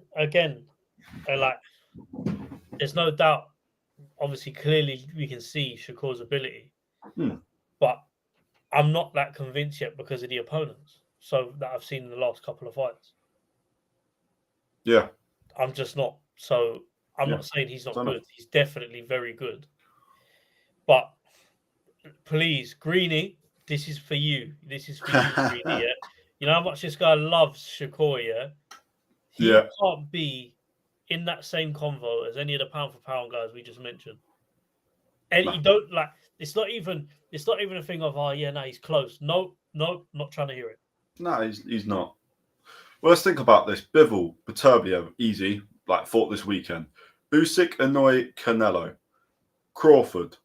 like, there's no doubt. Obviously, clearly we can see Shakur's ability, but I'm not that convinced yet because of the opponents. So that I've seen in the last couple of fights. Yeah, I'm just not. So I'm not saying he's not good. He's definitely very good. But please, Greenie, this is for you. This is for you, Greenie. Yeah? You know how much this guy loves Shakur. Yeah, he can't be in that same convo as any of the pound for pound guys we just mentioned. And you don't like. It's not even a thing of he's close. No, not trying to hear it. No, he's not. Well, let's think about this. Bivol, Beterbiev, easy, fought this weekend. Usyk, Inoue, Canelo, Crawford,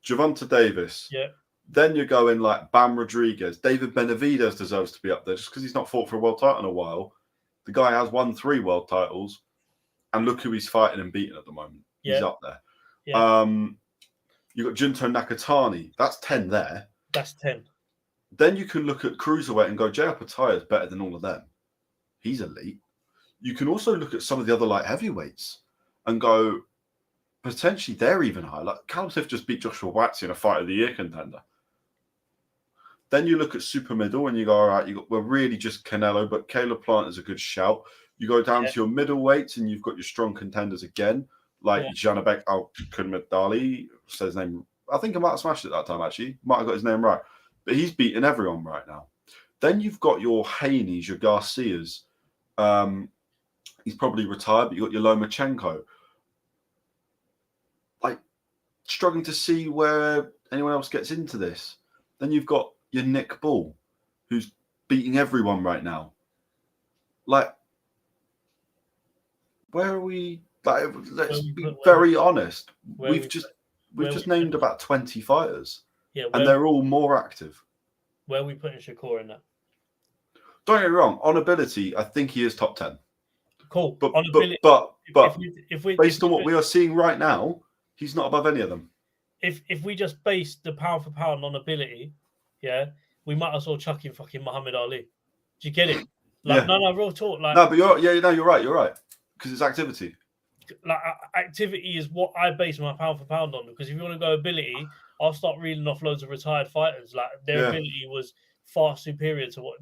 Gervonta Davis. Yeah. Then you're going Bam Rodriguez. David Benavidez deserves to be up there just because he's not fought for a world title in a while. The guy has won 3 world titles, and look who he's fighting and beating at the moment. Yeah. He's up there. Yeah. You've got Junto Nakatani. That's 10 there. That's 10. Then you can look at cruiserweight and go, Jay Pataya is better than all of them. He's elite. You can also look at some of the other light heavyweights and go, potentially they're even high. Like Callum Smith just beat Joshua Waxy in a fight of the year contender. Then you look at super middle and you go, all right, we're really just Canelo, but Caleb Plant is a good shout. You go down to your middleweights and you've got your strong contenders again, like Janabek Al-Khudmedali, says his name. I think I might have smashed it that time, actually. Might have got his name right. But he's beating everyone right now. Then you've got your Haneys, your Garcias. He's probably retired, but you've got your Lomachenko. Struggling to see where anyone else gets into this. Then you've got your Nick Ball, who's beating everyone right now. Where are we? Let's be very honest. We've just named about 20 fighters. Yeah, and they're all more active. Where are we putting Shakur in that? Don't get me wrong. On ability, I think he is top 10. Cool. But based on what we are seeing right now, he's not above any of them. If we just base the pound for pound on ability, we might as well chuck in fucking Muhammad Ali. Do you get it? No, real talk. No, but you're right. Because it's activity. Activity is what I base my pound for pound on. Because if you want to go ability, I'll start reeling off loads of retired fighters. Their ability was far superior to what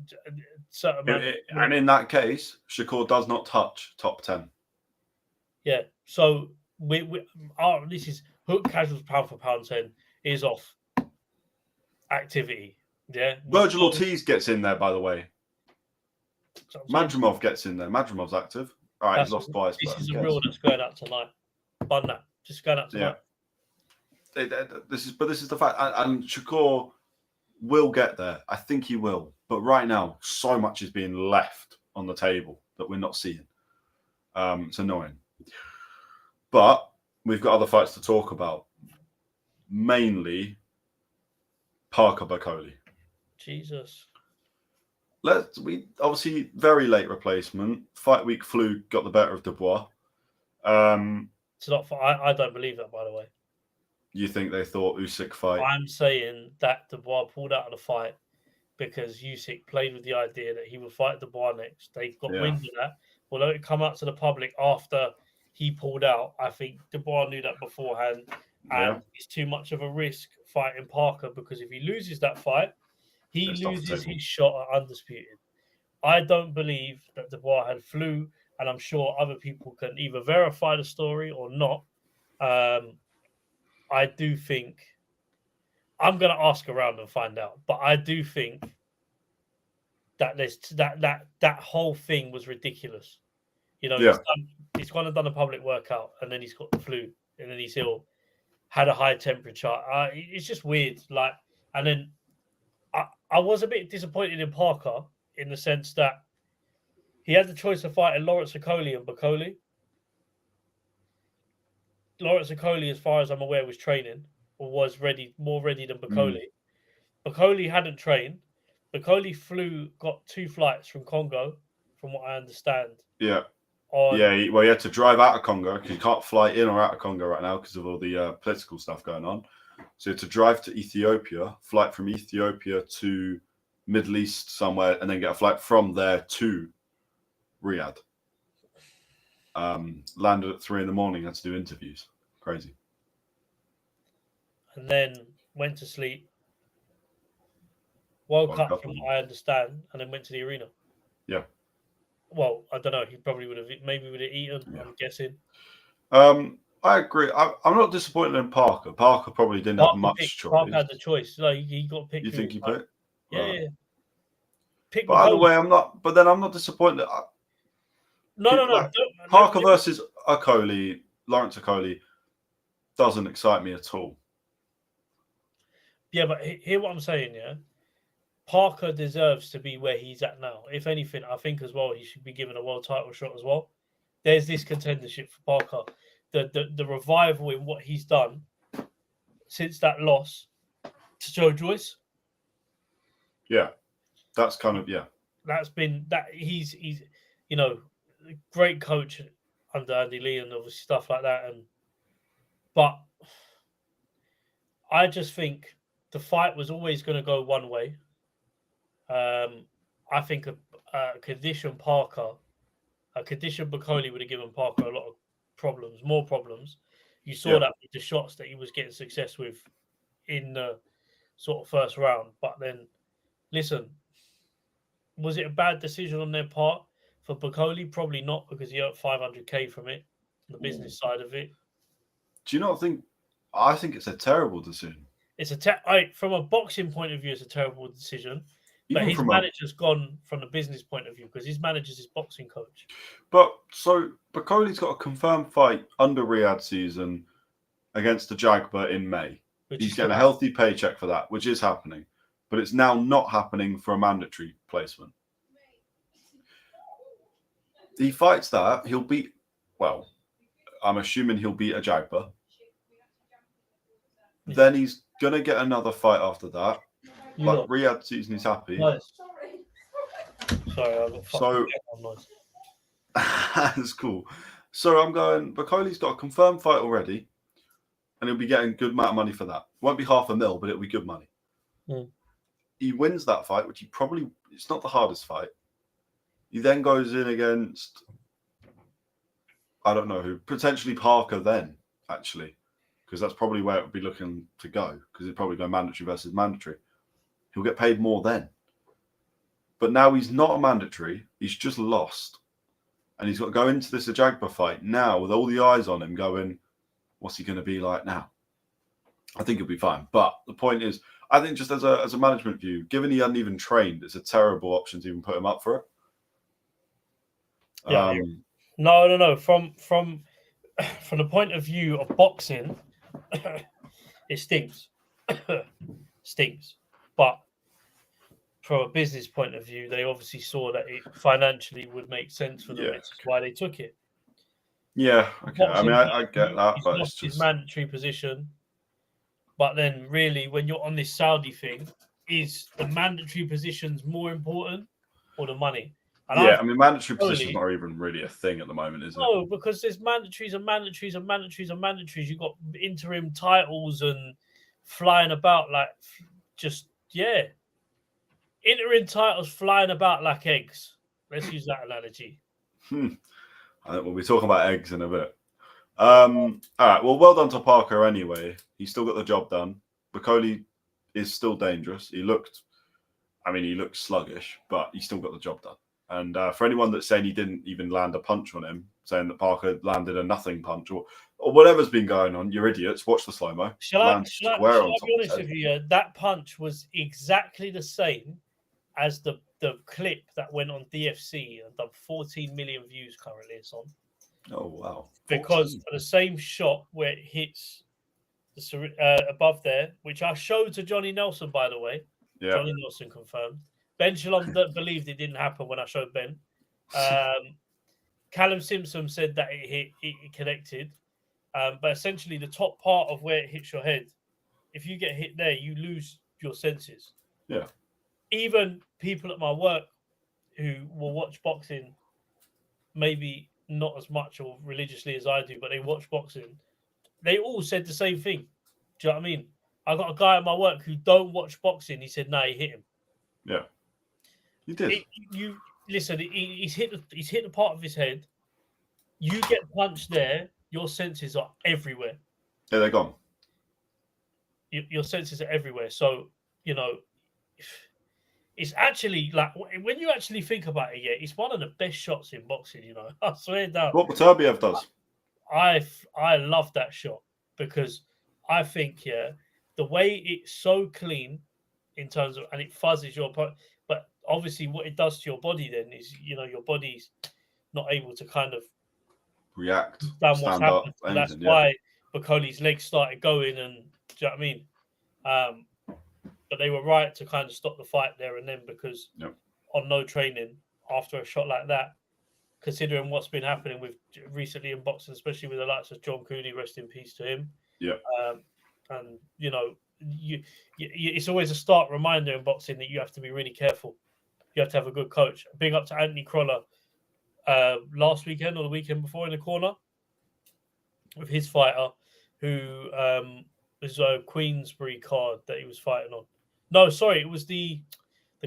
certain man. And in that case, Shakur does not touch top 10. Yeah. So this is Hook Casual's pound for pound 10 is off activity. Yeah. Virgil Ortiz gets in there, by the way. Madrimov gets in there. Madrimov's active. All right, he's lost twice. This is a rule that's going out tonight. Bun that. Just going out tonight. Yeah. This is the fact. And Shakur will get there. I think he will. But right now, so much is being left on the table that we're not seeing. It's annoying. But we've got other fights to talk about. Mainly Parker Bakole. Jesus. We obviously very late replacement. Fight week flu got the better of Dubois. It's not. I don't believe that, by the way. You think they thought Usyk fight? I'm saying that Dubois pulled out of the fight because Usyk played with the idea that he would fight Dubois next. They got wind of that. Although it come out to the public after he pulled out. I think Dubois knew that beforehand, and it's too much of a risk fighting Parker, because if he loses that fight, he loses his shot at undisputed. I don't believe that Dubois had flu, and I'm sure other people can either verify the story or not. I do think I'm going to ask around and find out, but I do think that there's that whole thing was ridiculous. You know, he's gone and done a public workout, and then he's got the flu, and then he's ill, had a high temperature. It's just weird. Like, and then I was a bit disappointed in Parker in the sense that he had the choice of fighting Lawrence Okoli and Bakole. Lawrence Okoli, as far as I'm aware, was training or was more ready than Bakole. Bakole hadn't trained. Bakole got 2 flights from Congo, from what I understand. Yeah. He had to drive out of Congo. He can't fly in or out of Congo right now because of all the political stuff going on. So he had to drive to Ethiopia, flight from Ethiopia to Middle East somewhere, and then get a flight from there to Riyadh. Landed at 3 a.m, had to do interviews. Crazy. And then went to sleep. Woke up from what I understand, and then went to the arena. Yeah. Well, I don't know. He probably would have eaten, I'm guessing. I agree. I'm not disappointed in Parker. Parker probably didn't have much choice. Parker had the choice. Like, he got picked. You think he picked? Yeah. Pick but either way, I'm not disappointed. No. Parker versus Okoli, Lawrence Okoli, doesn't excite me at all. Yeah, but hear what I'm saying, yeah? Parker deserves to be where he's at now. If anything, I think as well he should be given a world title shot as well. There's this contendership for Parker. The revival in what he's done since that loss to Joe Joyce. Yeah. That's kind of That's been that he's great coach under Andy Lee and obviously stuff like that. But I just think the fight was always going to go one way. I think a condition Bakole would have given Parker a lot of problems, more problems. You saw that with the shots that he was getting success with in the sort of first round. But then, listen, was it a bad decision on their part for Bakole? Probably not, because he earned $500K from it, the business side of it. Do you not think? I think it's a terrible decision. It's from a boxing point of view, it's a terrible decision. But his manager's gone from the business point of view, because his manager's his boxing coach. But so Bakole's got a confirmed fight under Riyadh season against the Jagba in May. He's getting a healthy paycheck for that, which is happening. But it's now not happening for a mandatory placement. He fights that, he'll beat, well, I'm assuming he'll beat a Jagba. Yeah. Then he's going to get another fight after that. Like Riyadh season, he's happy. Nice. Sorry, I got fucking noise. That's cool. So I'm going, Bakole's got a confirmed fight already, and he'll be getting a good amount of money for that. Won't be $500,000, but it'll be good money. He wins that fight, which it's not the hardest fight. He then goes in against, I don't know who, potentially Parker then, actually, because that's probably where it would be looking to go, because it'd probably go mandatory versus mandatory. He'll get paid more then. But now he's not a mandatory. He's just lost. And he's got to go into this Ajagba fight now with all the eyes on him going, what's he going to be like now? I think he'll be fine. But the point is, I think just as a management view, given he hadn't even trained, it's a terrible option to even put him up for it. Yeah. No. From the point of view of boxing, it stinks. Stinks. But from a business point of view, they obviously saw that it financially would make sense for them. Which is why they took it. Yeah, okay. I mean, I get that, but it's just his mandatory position. But then, really, when you're on this Saudi thing, is the mandatory positions more important or the money? And I mean, mandatory positions are even really a thing at the moment, isn't it? No, because there's mandatories and mandatories and mandatories and mandatories. You've got interim titles and flying about like interim titles flying about like eggs. Let's use that analogy. I think we'll be talking about eggs in a bit. All right. Well, well done to Parker anyway. He still got the job done. Bakole is still dangerous. He looked sluggish, but he still got the job done. And for anyone that's saying he didn't even land a punch on him, saying that Parker landed a nothing punch or whatever's been going on, you're idiots. Watch the slow-mo. Shall I be honest with you? That punch was exactly the same as the clip that went on DFC and done 14 million views currently. It's on. Oh, wow. 14. Because the same shot where it hits above there, which I showed to Johnny Nelson, by the way. Yeah. Johnny Nelson confirmed. Ben Shalom believed it didn't happen when I showed Ben. Callum Simpson said that it connected. But essentially, the top part of where it hits your head, if you get hit there, you lose your senses. Yeah. Even people at my work who will watch boxing, maybe not as much or religiously as I do, but they watch boxing, they all said the same thing. Do you know what I mean? I got a guy at my work who don't watch boxing. He said, "No, he hit him." Yeah, he did. Listen. He's hit the part of his head. You get punched there. Your senses are everywhere. Yeah, they're gone. Your senses are everywhere. So it's actually like when you actually think about it. Yeah, it's one of the best shots in boxing. I swear down. What Beterbiev does. I love that shot because I think the way it's so clean in terms of, and it fuzzes your opponent, but obviously what it does to your body then is your body's not able to kind of react, what's happened. So that's why Bakole's legs started going, and do you know what I mean? But they were right to kind of stop the fight there and then because on no training after a shot like that, considering what's been happening with recently in boxing, especially with the likes of John Cooney, rest in peace to him. Yeah. And it's always a stark reminder in boxing that you have to be really careful. You have to have a good coach. Big up to Anthony Crolla last weekend or the weekend before in the corner with his fighter who was a Queensbury card that he was fighting on. No, sorry, it was the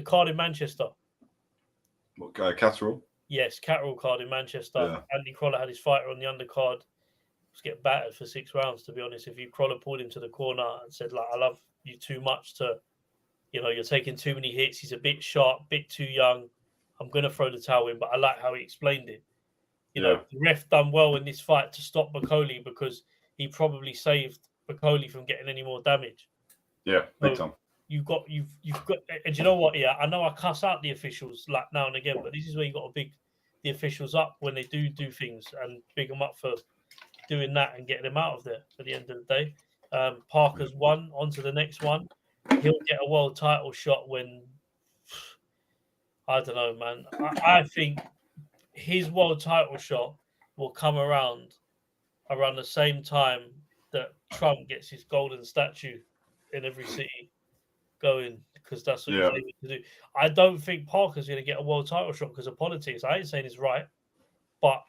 card in Manchester. What guy? Catterall? Yes, Catterall card in Manchester. Yeah. Anthony Crolla had his fighter on the undercard. Was getting battered for 6 rounds, to be honest. If Crolla pulled him to the corner and said, like, I love you too much to, you're taking too many hits. He's a bit sharp, bit too young. I'm going to throw the towel in, but I like how he explained it. The ref done well in this fight to stop Bakole because he probably saved Bakole from getting any more damage. Yeah, big time. You've got, and you know what? Yeah, I know I cuss out the officials like now and again, but this is where you got to big the officials up when they do things and big them up for doing that and getting them out of there at the end of the day. Parker's won, on to the next one. He'll get a world title shot when, I don't know, man. I think his world title shot will come around the same time that Trump gets his golden statue in every city going, because that's what he's able to do. I don't think Parker's going to get a world title shot because of politics. I ain't saying it's right, but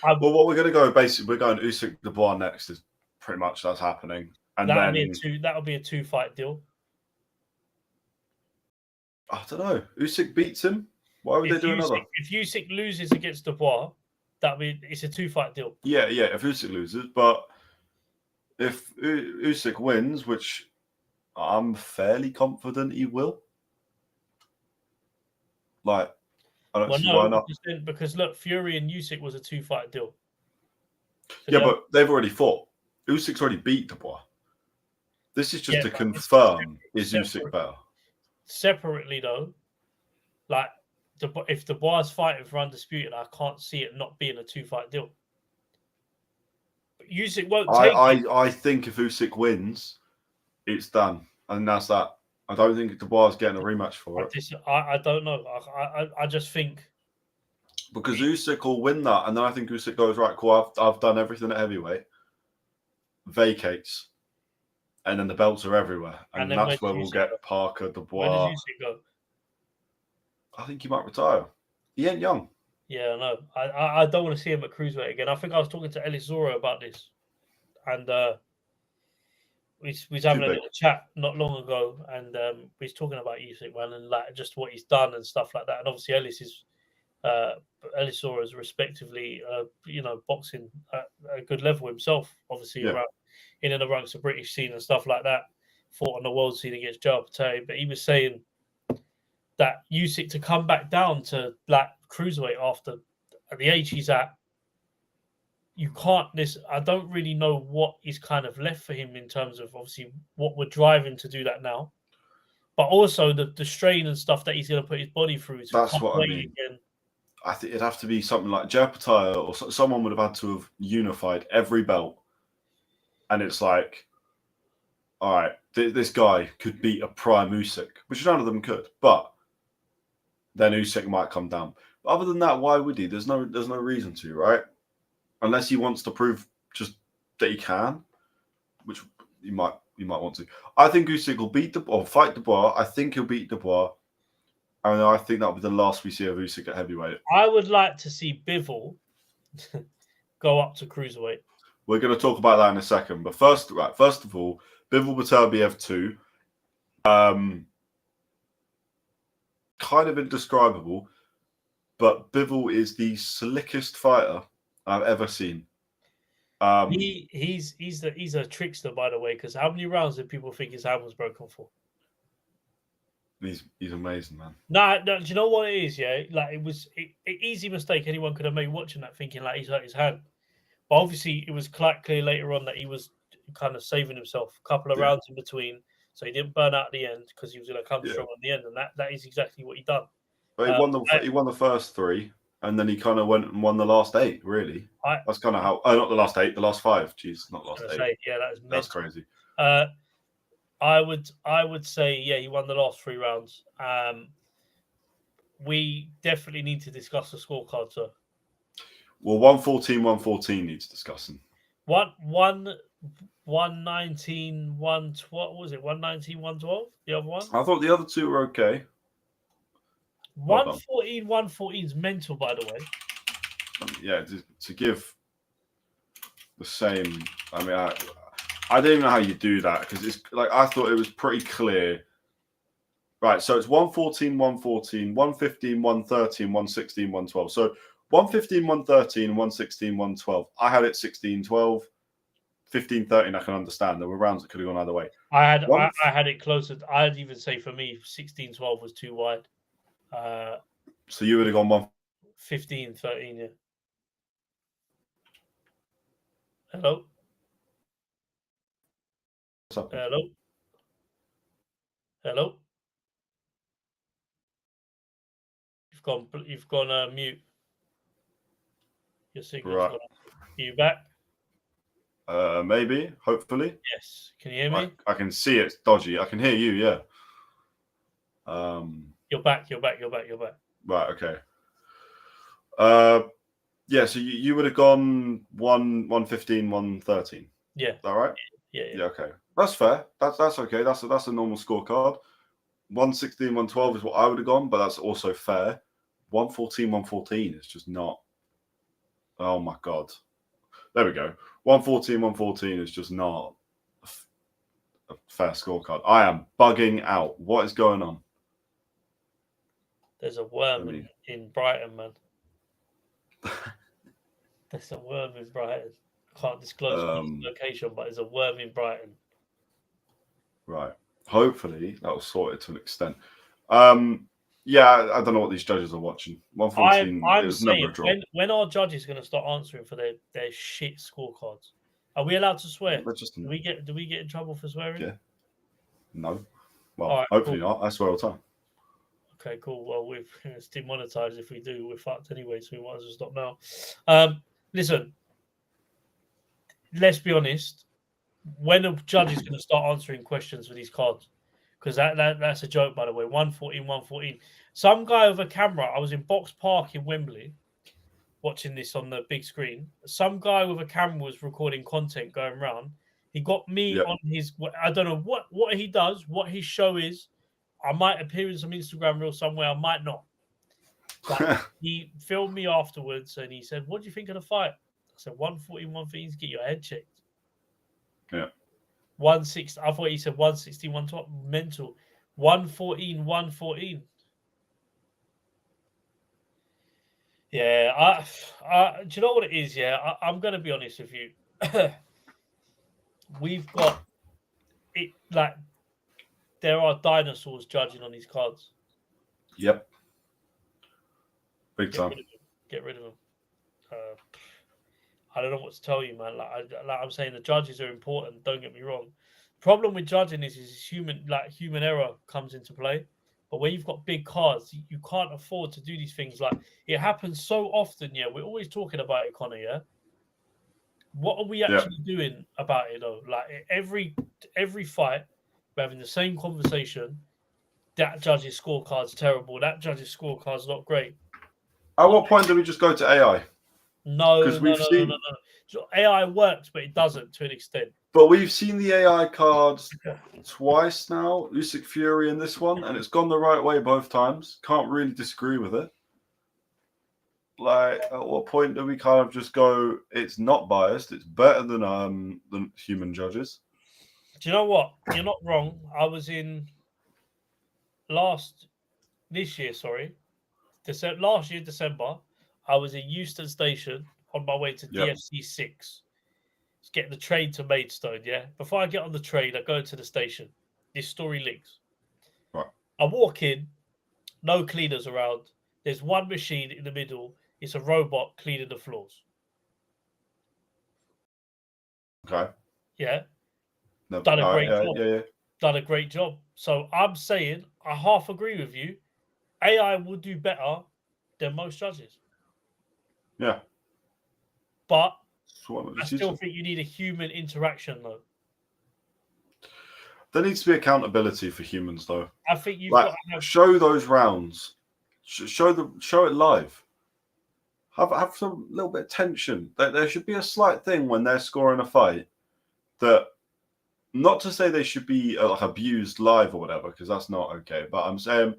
well, what we're going to go basically, we're going Usyk Dubois next. Is pretty much that's happening, and that'll be a 2-fight deal. I don't know. Usyk beats him. Why would they do another? If Usyk loses against Dubois, it's a 2-fight deal. Yeah. If Usyk loses, but if Usyk wins, which I'm fairly confident he will, I don't see why not. Because look, Fury and Usyk was a 2-fight deal. So but they've already fought. Usyk's already beat Dubois. This is just to confirm is Usyk better. Separately though, if Dubois is fighting for undisputed, I can't see it not being a 2-fight deal. But Usyk won't take it. I think if Usyk wins, it's done. And that's that. I don't think Dubois is getting a rematch for it. I don't know. I just think because Usyk will win that, and then I think Usyk goes, right, cool, I've done everything at heavyweight, vacates, and then the belts are everywhere, and that's where we'll get Parker, Dubois. Where does Usyk go? I think he might retire. He ain't young. Yeah, I know. I don't want to see him at cruiserweight again. I think I was talking to Ellis Zora about this, and we was having a little chat not long ago, and we was talking about Usyk, man, and just what he's done and stuff like that. And obviously Ellis is Adames-Sheeraz, respectively, boxing at a good level himself, obviously around in and amongst the British scene and stuff like that. Fought on the world scene against Gervonta, but he was saying that Usyk to come back down to black cruiserweight after at the age he's at, you can't. I don't really know what is kind of left for him in terms of obviously what would drive him to do that now, but also the strain and stuff that he's going to put his body through. That's what I mean. Again. I think it'd have to be something like Gervonta, or someone would have had to have unified every belt, and it's like, all right, this guy could beat a prime Usyk, which none of them could, but then Usyk might come down. But other than that, why would he? There's no reason to, right? Unless he wants to prove just that he can, which he might want to. I think Usyk will fight Dubois. I think he'll beat Dubois. And I think that'll be the last we see of Usyk at heavyweight. I would like to see Bivol go up to cruiserweight. We're going to talk about that in a second. But first of all, Bivol Beterbiev 2. Kind of indescribable, but Bivol is the slickest fighter I've ever seen. He's a trickster, by the way, because how many rounds did people think his hand was broken for? He's amazing, man. No, do you know what it is? Yeah, like it was an easy mistake anyone could have made watching that, thinking like he's hurt his hand. But obviously, it was quite clear later on that he was kind of saving himself a couple of rounds in between, so he didn't burn out at the end because he was going to come strong at the end, and that is exactly what he done. But he won the first 3, and then he kind of went and won the last 8. Really, that's kind of how. Oh, not the last 8, the last 5. Jeez, not last 8. Yeah, that's crazy. I would say, yeah, he won the last 3 rounds. We definitely need to discuss the scorecard, sir. Well, 114 needs discussing. 119, 112. What was it? 119, 112? The other one? I thought the other 2 were okay. 114, 114 is mental, by the way. Yeah, to give the same. I mean, I don't even know how you do that, because it's like I thought it was pretty clear. Right, so it's 114, 114, 115, 113, 116, 112. So 115, 113, 116, 112. I had it 16, 12, 15, 13. I can understand. There were rounds that could have gone either way. I had it closer. I'd even say for me, 16, 12 was too wide. So you would have gone 15, 13, yeah. Hello? Hello? Hello? You've gone mute. Your signal's gone. Are you back? Maybe, hopefully. Yes. Can you hear me? I can see it's dodgy. I can hear you, yeah. You're back. Right, okay. Yeah, so you would have gone 115, 113. Yeah. Is that right? Yeah. Yeah, okay. That's fair. That's okay. That's a normal scorecard. 116, 112 is what I would have gone, but that's also fair. 114, 114 is just not. Oh my God. There we go. 114, 114 is just not a fair scorecard. I am bugging out. What is going on? There's a worm in Brighton, man. There's a worm in Brighton. Can't disclose the location, but there's a worm in Brighton. Right. Hopefully that was sorted to an extent. Yeah, I don't know what these judges are watching. 114. I'm saying when our judges are going to start answering for their shit scorecards, are we allowed to swear? Do we get in trouble for swearing? Yeah. No. Well, hopefully not. I swear all the time. Okay, cool. Well, it's demonetized if we do. We're fucked anyway, so we might as well stop now. Listen, let's be honest. When a judge is going to start answering questions for these cards, because that's a joke, by the way. 114, 114. Some guy with a camera. I was in Box Park in Wembley, watching this on the big screen. Some guy with a camera was recording content going around. He got me on his. I don't know what he does, what his show is. I might appear in some Instagram reel somewhere. I might not. But he filmed me afterwards, and he said, "What do you think of the fight?" I said, 114, 115, get your head checked. Yeah. 160. I thought he said 160, 112. Mental. 114, 114. Yeah, do you know what it is? Yeah, I'm going to be honest with you. We've got it like there are dinosaurs judging on these cards. Yep. Big Get time. rid of them. Get rid of them. I don't know what to tell you, man. Like I'm saying, the judges are important. Don't get me wrong. Problem with judging is human error comes into play. But when you've got big cards, you can't afford to do these things. Like it happens so often. Yeah, we're always talking about it, Connor. Yeah, what are we actually doing about it though? Like every fight, we're having the same conversation. That judge's scorecard's terrible. That judge's scorecard's not great. At what point do we just go to AI? No. We've seen So AI works, but it doesn't to an extent. But we've seen the AI cards twice now, Usyk Fury in this one, and it's gone the right way both times. Can't really disagree with it. Like, at what point do we kind of just go, it's not biased, it's better than human judges? Do you know what? You're not wrong. I was in last year, December, I was in Euston Station on my way to DFC 6. Getting the train to Maidstone, yeah? Before I get on the train, I go to the station. This story links. Right. I walk in, no cleaners around. There's one machine in the middle. It's a robot cleaning the floors. Okay. Yeah. Done a great job. Yeah. Done a great job. So I'm saying, I half agree with you. AI will do better than most judges. Yeah. But I still think you need a human interaction, though. There needs to be accountability for humans, though. I think you've got to have... show those rounds. Show it live. Have some little bit of tension. There should be a slight thing when they're scoring a fight that, not to say they should be abused live or whatever, because that's not okay. But I'm saying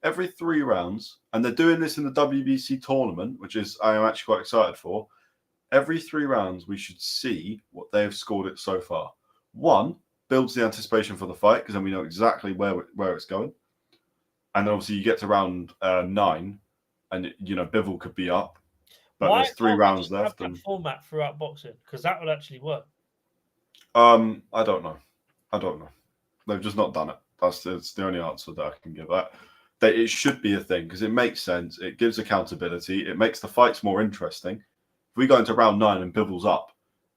every 3 rounds, and they're doing this in the WBC tournament, which is I am actually quite excited for. Every 3 rounds, we should see what they have scored it so far. 1, builds the anticipation for the fight, because then we know exactly where it's going. And obviously, you get to round 9, and Bivol could be up, but there's 3 rounds left. Have that format throughout boxing, because that would actually work. I don't know. They've just not done it. It's the only answer that I can give. That it should be a thing because it makes sense. It gives accountability. It makes the fights more interesting. If we go into round 9 and Bivol's up,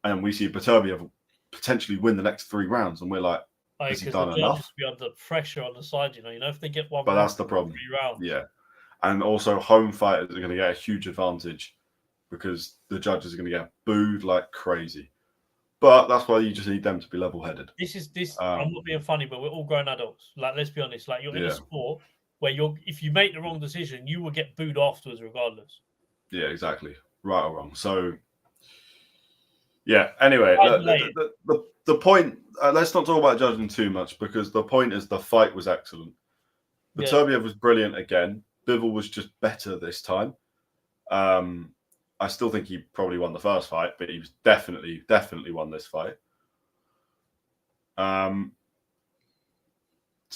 and we see Beterbiev potentially win the next 3 rounds, and we're like, has he done enough? Be under pressure on the side, if they get one. But that's the problem. 3 rounds. Yeah, and also home fighters are going to get a huge advantage because the judges are going to get booed like crazy. But that's why you just need them to be level-headed. I'm not being funny, but we're all grown adults. Like, let's be honest. Like, you're in a sport where if you make the wrong decision, you will get booed afterwards, regardless. Yeah, exactly. Right or wrong. So, yeah. Anyway, the point. Let's not talk about judging too much because the point is the fight was excellent. Beterbiev was brilliant again. Bivol was just better this time. I still think he probably won the first fight, but he was definitely won this fight. There's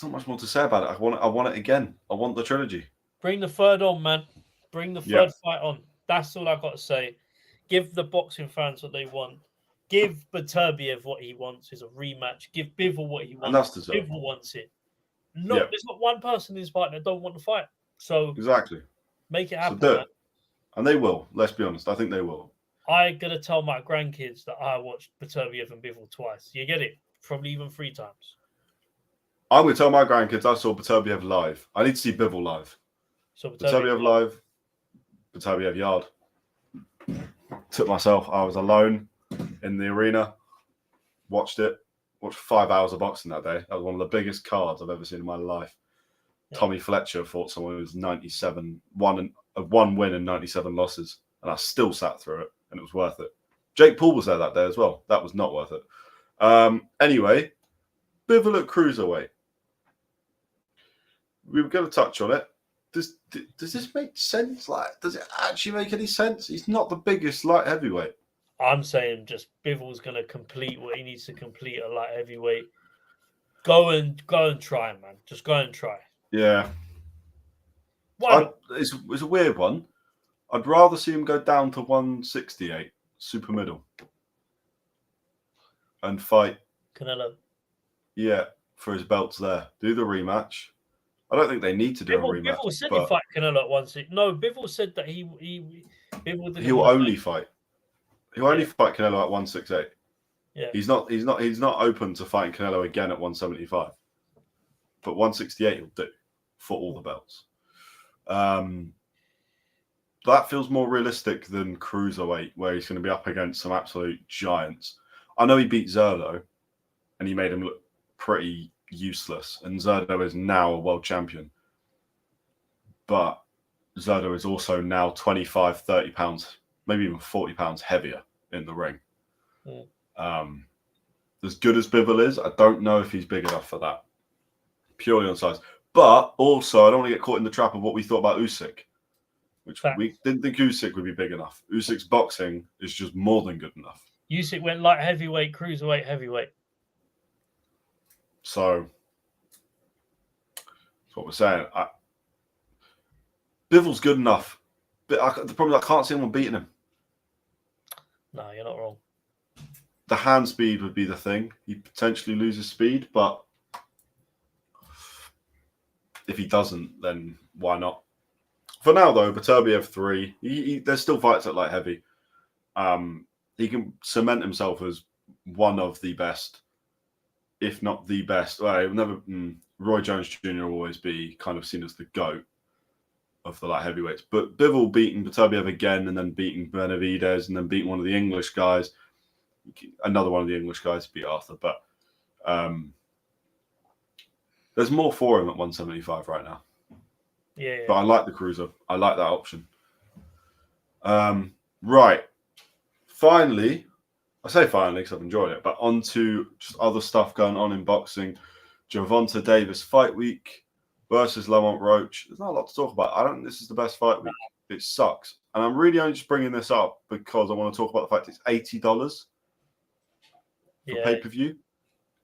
not much more to say about it. I want it again. I want the trilogy. Bring the third on, man. Bring the third fight on. That's all I got to say. Give the boxing fans what they want. Give Beterbiev what he wants is a rematch. Give Bivol what he wants. And that's deserved. Bivol wants it. There's not one person in this fight that don't want to fight. So exactly, make it happen. So man. And they will. Let's be honest. I think they will. I'm gonna tell my grandkids that I watched Beterbiev and Bivol twice. You get it? Probably even 3 times. I'm gonna tell my grandkids I saw Beterbiev live. I need to see Bivol live. So Beterbiev live. Beterbiev yard. Took myself. I was alone in the arena. Watched it. Watched 5 hours of boxing that day. That was one of the biggest cards I've ever seen in my life. Yeah. Tommy Fletcher fought someone who was 97, one win and 97 losses, and I still sat through it, and it was worth it. Jake Paul was there that day as well. That was not worth it. Anyway, Bivol at cruiserweight. We were going to touch on it. Does this make sense? Like, does it actually make any sense? He's not the biggest light heavyweight. I'm saying just Bivol's going to complete what he needs to complete at light heavyweight. Go and try, man. Just go and try. Yeah. It's a weird one. I'd rather see him go down to 168, super middle, and fight. Canelo. Yeah, for his belts there. Do the rematch. I don't think they need to do a rematch. Bivol said he'd fight Canelo at 160. No, Bivol said that Bivol didn't. He'll only fight. He'll only fight Canelo at 168. Yeah. He's not open to fighting Canelo again at 175. But 168 he'll do for all the belts. That feels more realistic than cruiserweight, where he's going to be up against some absolute giants. I know he beat Zerdo, and he made him look pretty useless. And Zerdo is now a world champion. But Zerdo is also now 25, 30 pounds, maybe even 40 pounds heavier in the ring. As good as Bivol is, I don't know if he's big enough for that, purely on size. But also, I don't want to get caught in the trap of what we thought about Usyk, which we didn't think Usyk would be big enough. Usyk's boxing is just more than good enough. Usyk went light heavyweight, cruiserweight, heavyweight. So that's what we're saying. Bivol's good enough, but the problem is I can't see anyone beating him. No, you're not wrong. The hand speed would be the thing. He potentially loses speed, but if he doesn't, then why not? For now, though, Beterbiev 3. There's still fights at light heavy. He can cement himself as one of the best, if not the best. Well, never. Roy Jones Jr. will always be kind of seen as the GOAT of the light heavyweights. But Bivol beating Beterbiev again, and then beating Benavidez, and then beating one of the English guys. Another one of the English guys beat Arthur, but there's more for him at 175 right now. Yeah. But I like the cruiser. I like that option. Right. Finally, I say finally because I've enjoyed it, but on to just other stuff going on in boxing. Gervonta Davis fight week versus Lamont Roach. There's not a lot to talk about. I don't think this is the best fight week. It sucks. And I'm really only just bringing this up because I want to talk about the fact it's $80 for pay-per-view.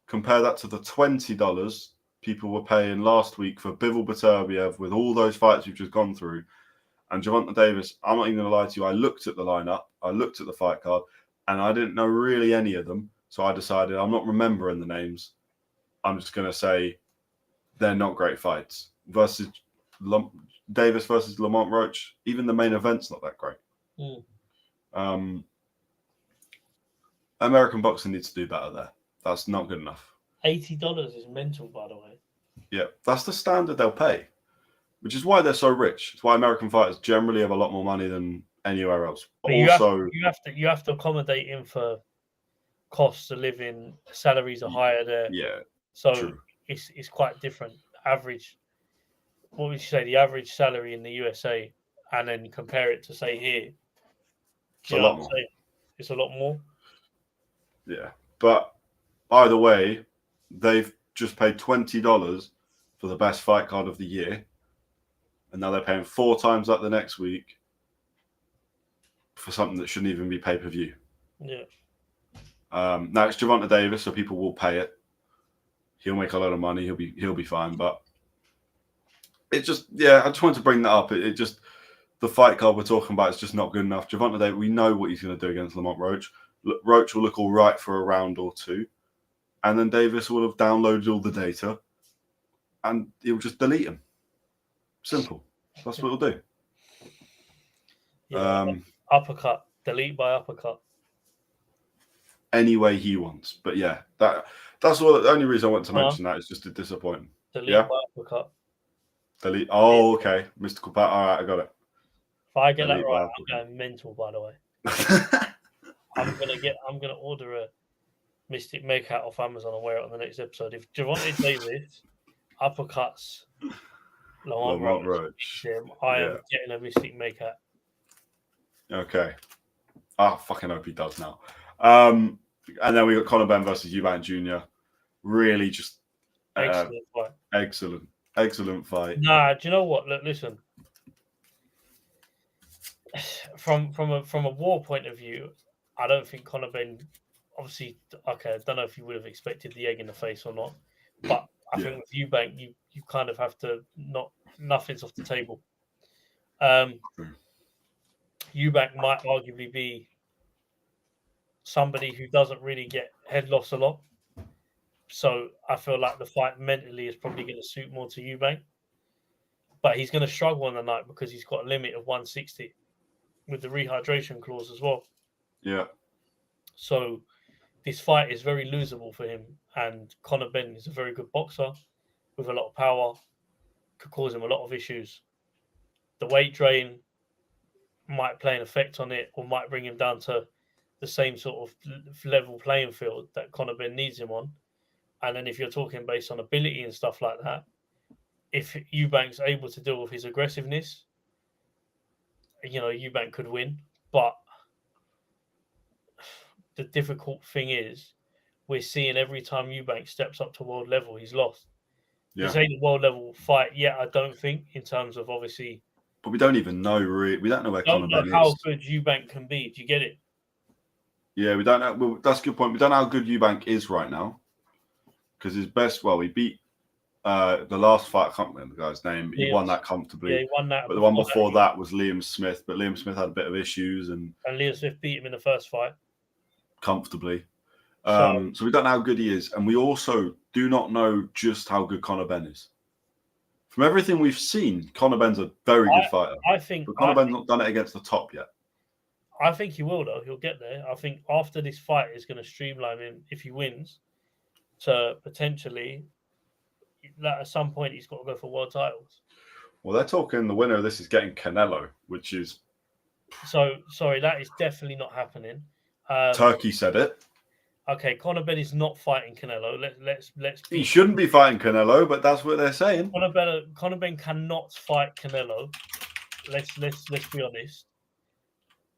Compare that to the $20 people were paying last week for Bivol Beterbiev with all those fights we've just gone through. And Gervonta Davis, I'm not even going to lie to you, I looked at the lineup, I looked at the fight card, and I didn't know really any of them. So I decided I'm not remembering the names. I'm just going to say they're not great fights. Versus Davis versus Lamont Roach, even the main event's not that great. American boxing needs to do better there. That's not good enough. $80 is mental, by the way. Yeah, that's the standard they'll pay, which is why they're so rich. It's why American fighters generally have a lot more money than anywhere else. But also, you have to accommodate him for costs of living. Salaries are higher there. Yeah, so true. It's quite different. Average, what would you say? The average salary in the USA, and then compare it to say here. It's a lot more. It's a lot more. Yeah, but either way, they've just paid $20 for the best fight card of the year, and now they're paying 4 times that the next week for something that shouldn't even be pay-per-view. Yeah. Now it's Gervonta Davis, so people will pay it. He'll make a lot of money. He'll be fine, but it just I just wanted to bring that up. It just the fight card we're talking about is just not good enough. Gervonta Davis, we know what he's going to do against Lamont Roach. Roach will look all right for a round or two, and then Davis will have downloaded all the data, and he'll just delete him. Simple. That's what he'll do. Yeah, uppercut, delete by uppercut. Any way he wants, but yeah, that's all. The only reason I want to mention that is just to disappoint him. Delete by uppercut. Delete. Oh, okay. Mystical power. All right, I got it. If I get that right, I'm going mental. By the way, I'm gonna order a Mystic Meg hat off Amazon and wear it on the next episode. If Gervonta Davis uppercuts Lamont Roach, I am getting a Mystic Meg hat. Okay. I fucking hope he does now. And then we got Conor Benn versus Eubank Jr. Really just excellent fight. Excellent fight. Nah, do you know what? Look, listen. From a war point of view, I don't think Conor Benn. Obviously, okay, I don't know if you would have expected the egg in the face or not, but I think with Eubank, you kind of have to nothing's off the table. Eubank might arguably be somebody who doesn't really get head loss a lot. So I feel like the fight mentally is probably going to suit more to Eubank. But he's going to struggle on the night because he's got a limit of 160 with the rehydration clause as well. Yeah. So this fight is very losable for him. And Conor Benn is a very good boxer with a lot of power, could cause him a lot of issues. The weight drain might play an effect on it, or might bring him down to the same sort of level playing field that Conor Benn needs him on. And then if you're talking based on ability and stuff like that, if Eubank's able to deal with his aggressiveness, Eubank could win. But the difficult thing is, we're seeing every time Eubank steps up to world level, he's lost. Yeah. This ain't a world level fight yet, I don't think, in terms of obviously. But we don't even know. We don't know where Conor Benn is. How good Eubank can be. Do you get it? Yeah, we don't know. Well, that's a good point. We don't know how good Eubank is right now because his best. Well, he beat the last fight. I can't remember the guy's name. He won that comfortably. Yeah, he won that. But the one before that was Liam Smith. But Liam Smith had a bit of issues, and Liam Smith beat him in the first fight comfortably. So we don't know how good he is, and we also do not know just how good Conor Benn is. From everything we've seen, Conor Benn's a very good fighter. But Conor Benn's not done it against the top yet. I think he will, though. He'll get there. I think after this fight is going to streamline him, if he wins, to potentially, at some point, he's got to go for world titles. Well, they're talking the winner of this is getting Canelo, which is... So, sorry, that is definitely not happening. Turkey said it. Okay, Conor Benn is not fighting Canelo. Let's. He shouldn't be fighting Canelo, but that's what they're saying. Conor Benn cannot fight Canelo. Let's be honest.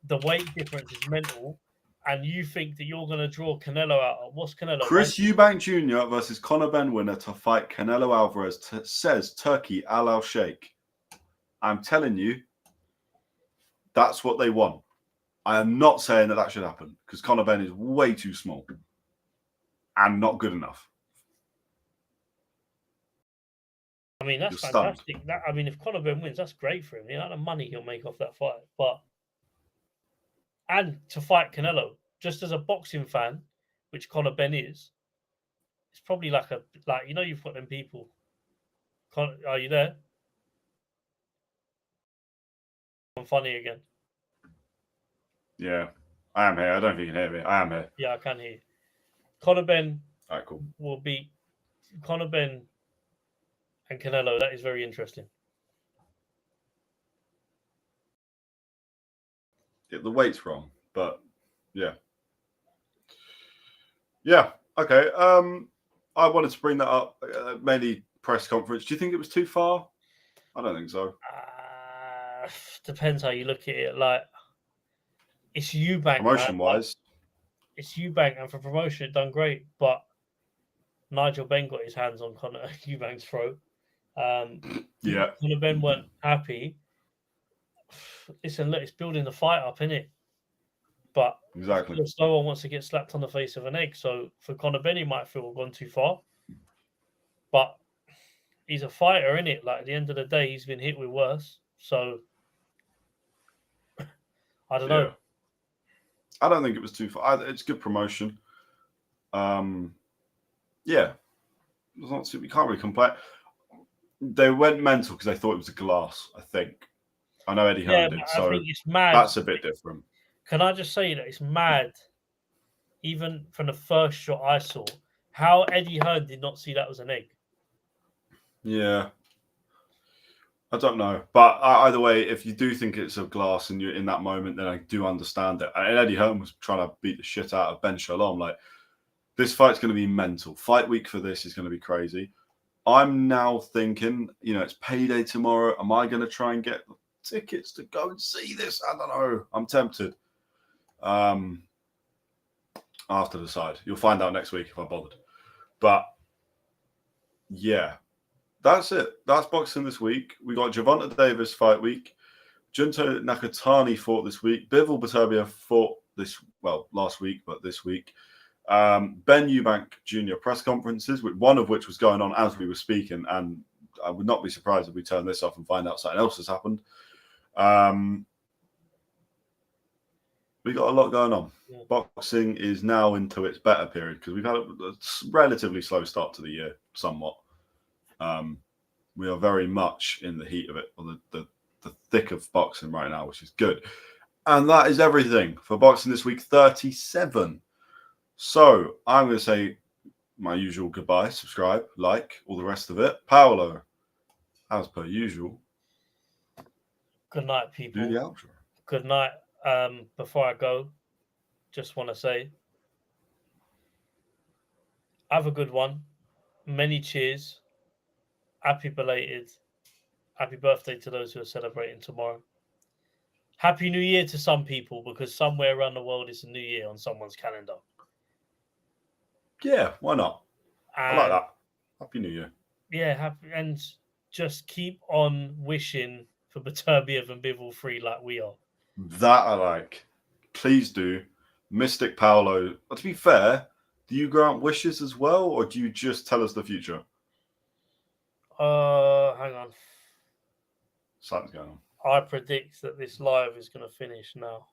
The weight difference is mental, and you think that you're going to draw Canelo out. What's Canelo? Chris Eubank Jr. versus Conor Benn winner to fight Canelo Alvarez, says Turkey Al Sheikh. I'm telling you, that's what they want. I am not saying that should happen because Conor Benn is way too small and not good enough. I mean, that's fantastic. If Conor Benn wins, that's great for him. The amount of money he'll make off that fight. And to fight Canelo, just as a boxing fan, which Conor Benn is, it's probably you've got them people. Are you there? I'm funny again. Yeah, I am here. I don't think you can hear me. I am here. Yeah, I can hear you. Conor Benn All right, cool. will beat Conor Benn and Canelo. That is very interesting. Yeah, the weight's wrong, but yeah. Yeah, okay. I wanted to bring that up, mainly press conference. Do you think it was too far? I don't think so. Depends how you look at it. Like, it's Eubank. Promotion-wise. It's Eubank, and for promotion, it done great. But Nigel Benn got his hands on Conor Eubank's throat. Yeah. Conor Benn weren't happy. Listen, look, it's building the fight up, innit? But exactly, no one wants to get slapped on the face of an egg. So for Conor Benn, he might feel gone too far. But he's a fighter, innit? Like, at the end of the day, he's been hit with worse. So I don't know. I don't think it was too far. It's good promotion. Yeah. We can't really complain. They went mental because they thought it was a glass, I think. I know Eddie Hearn did, so think it's mad. That's a bit different. Can I just say that it's mad, even from the first shot I saw, how Eddie Hearn did not see that was an egg? Yeah. I don't know. But either way, if you do think it's a glass and you're in that moment, then I do understand it. And Eddie Hearn was trying to beat the shit out of Ben Shalom. Like, this fight's going to be mental. Fight week for this is going to be crazy. I'm now thinking, it's payday tomorrow. Am I going to try and get tickets to go and see this? I don't know. I'm tempted. I'll have to decide. You'll find out next week if I bothered. But yeah, that's it. That's boxing this week. We got Gervonta Davis fight week. Junto Nakatani fought this week. Bivol-Benavidez fought last week, but this week. Benn-Eubank Jr. press conferences, one of which was going on as we were speaking, and I would not be surprised if we turn this off and find out something else has happened. We got a lot going on. Yeah. Boxing is now into its better period because we've had a relatively slow start to the year, somewhat. We are very much in the heat of it, or the thick of boxing right now, which is good. And that is everything for boxing this week 37. So I'm going to say my usual goodbye, subscribe, like, all the rest of it. Paolo, as per usual, Good night, people. do the outro. Good night. Before I go, just want to say, have a good one. Many cheers. Happy belated. Happy birthday to those who are celebrating tomorrow. Happy New Year to some people, because somewhere around the world it's a new year on someone's calendar. Yeah, why not? I like that. Happy New Year. Yeah, happy, and just keep on wishing for Beterbiev and Bivol free like we are. That I like. Please do. Mystic Paolo. To be fair, do you grant wishes as well, or do you just tell us the future? Hang on. Something's going on. I predict that this live is going to finish now.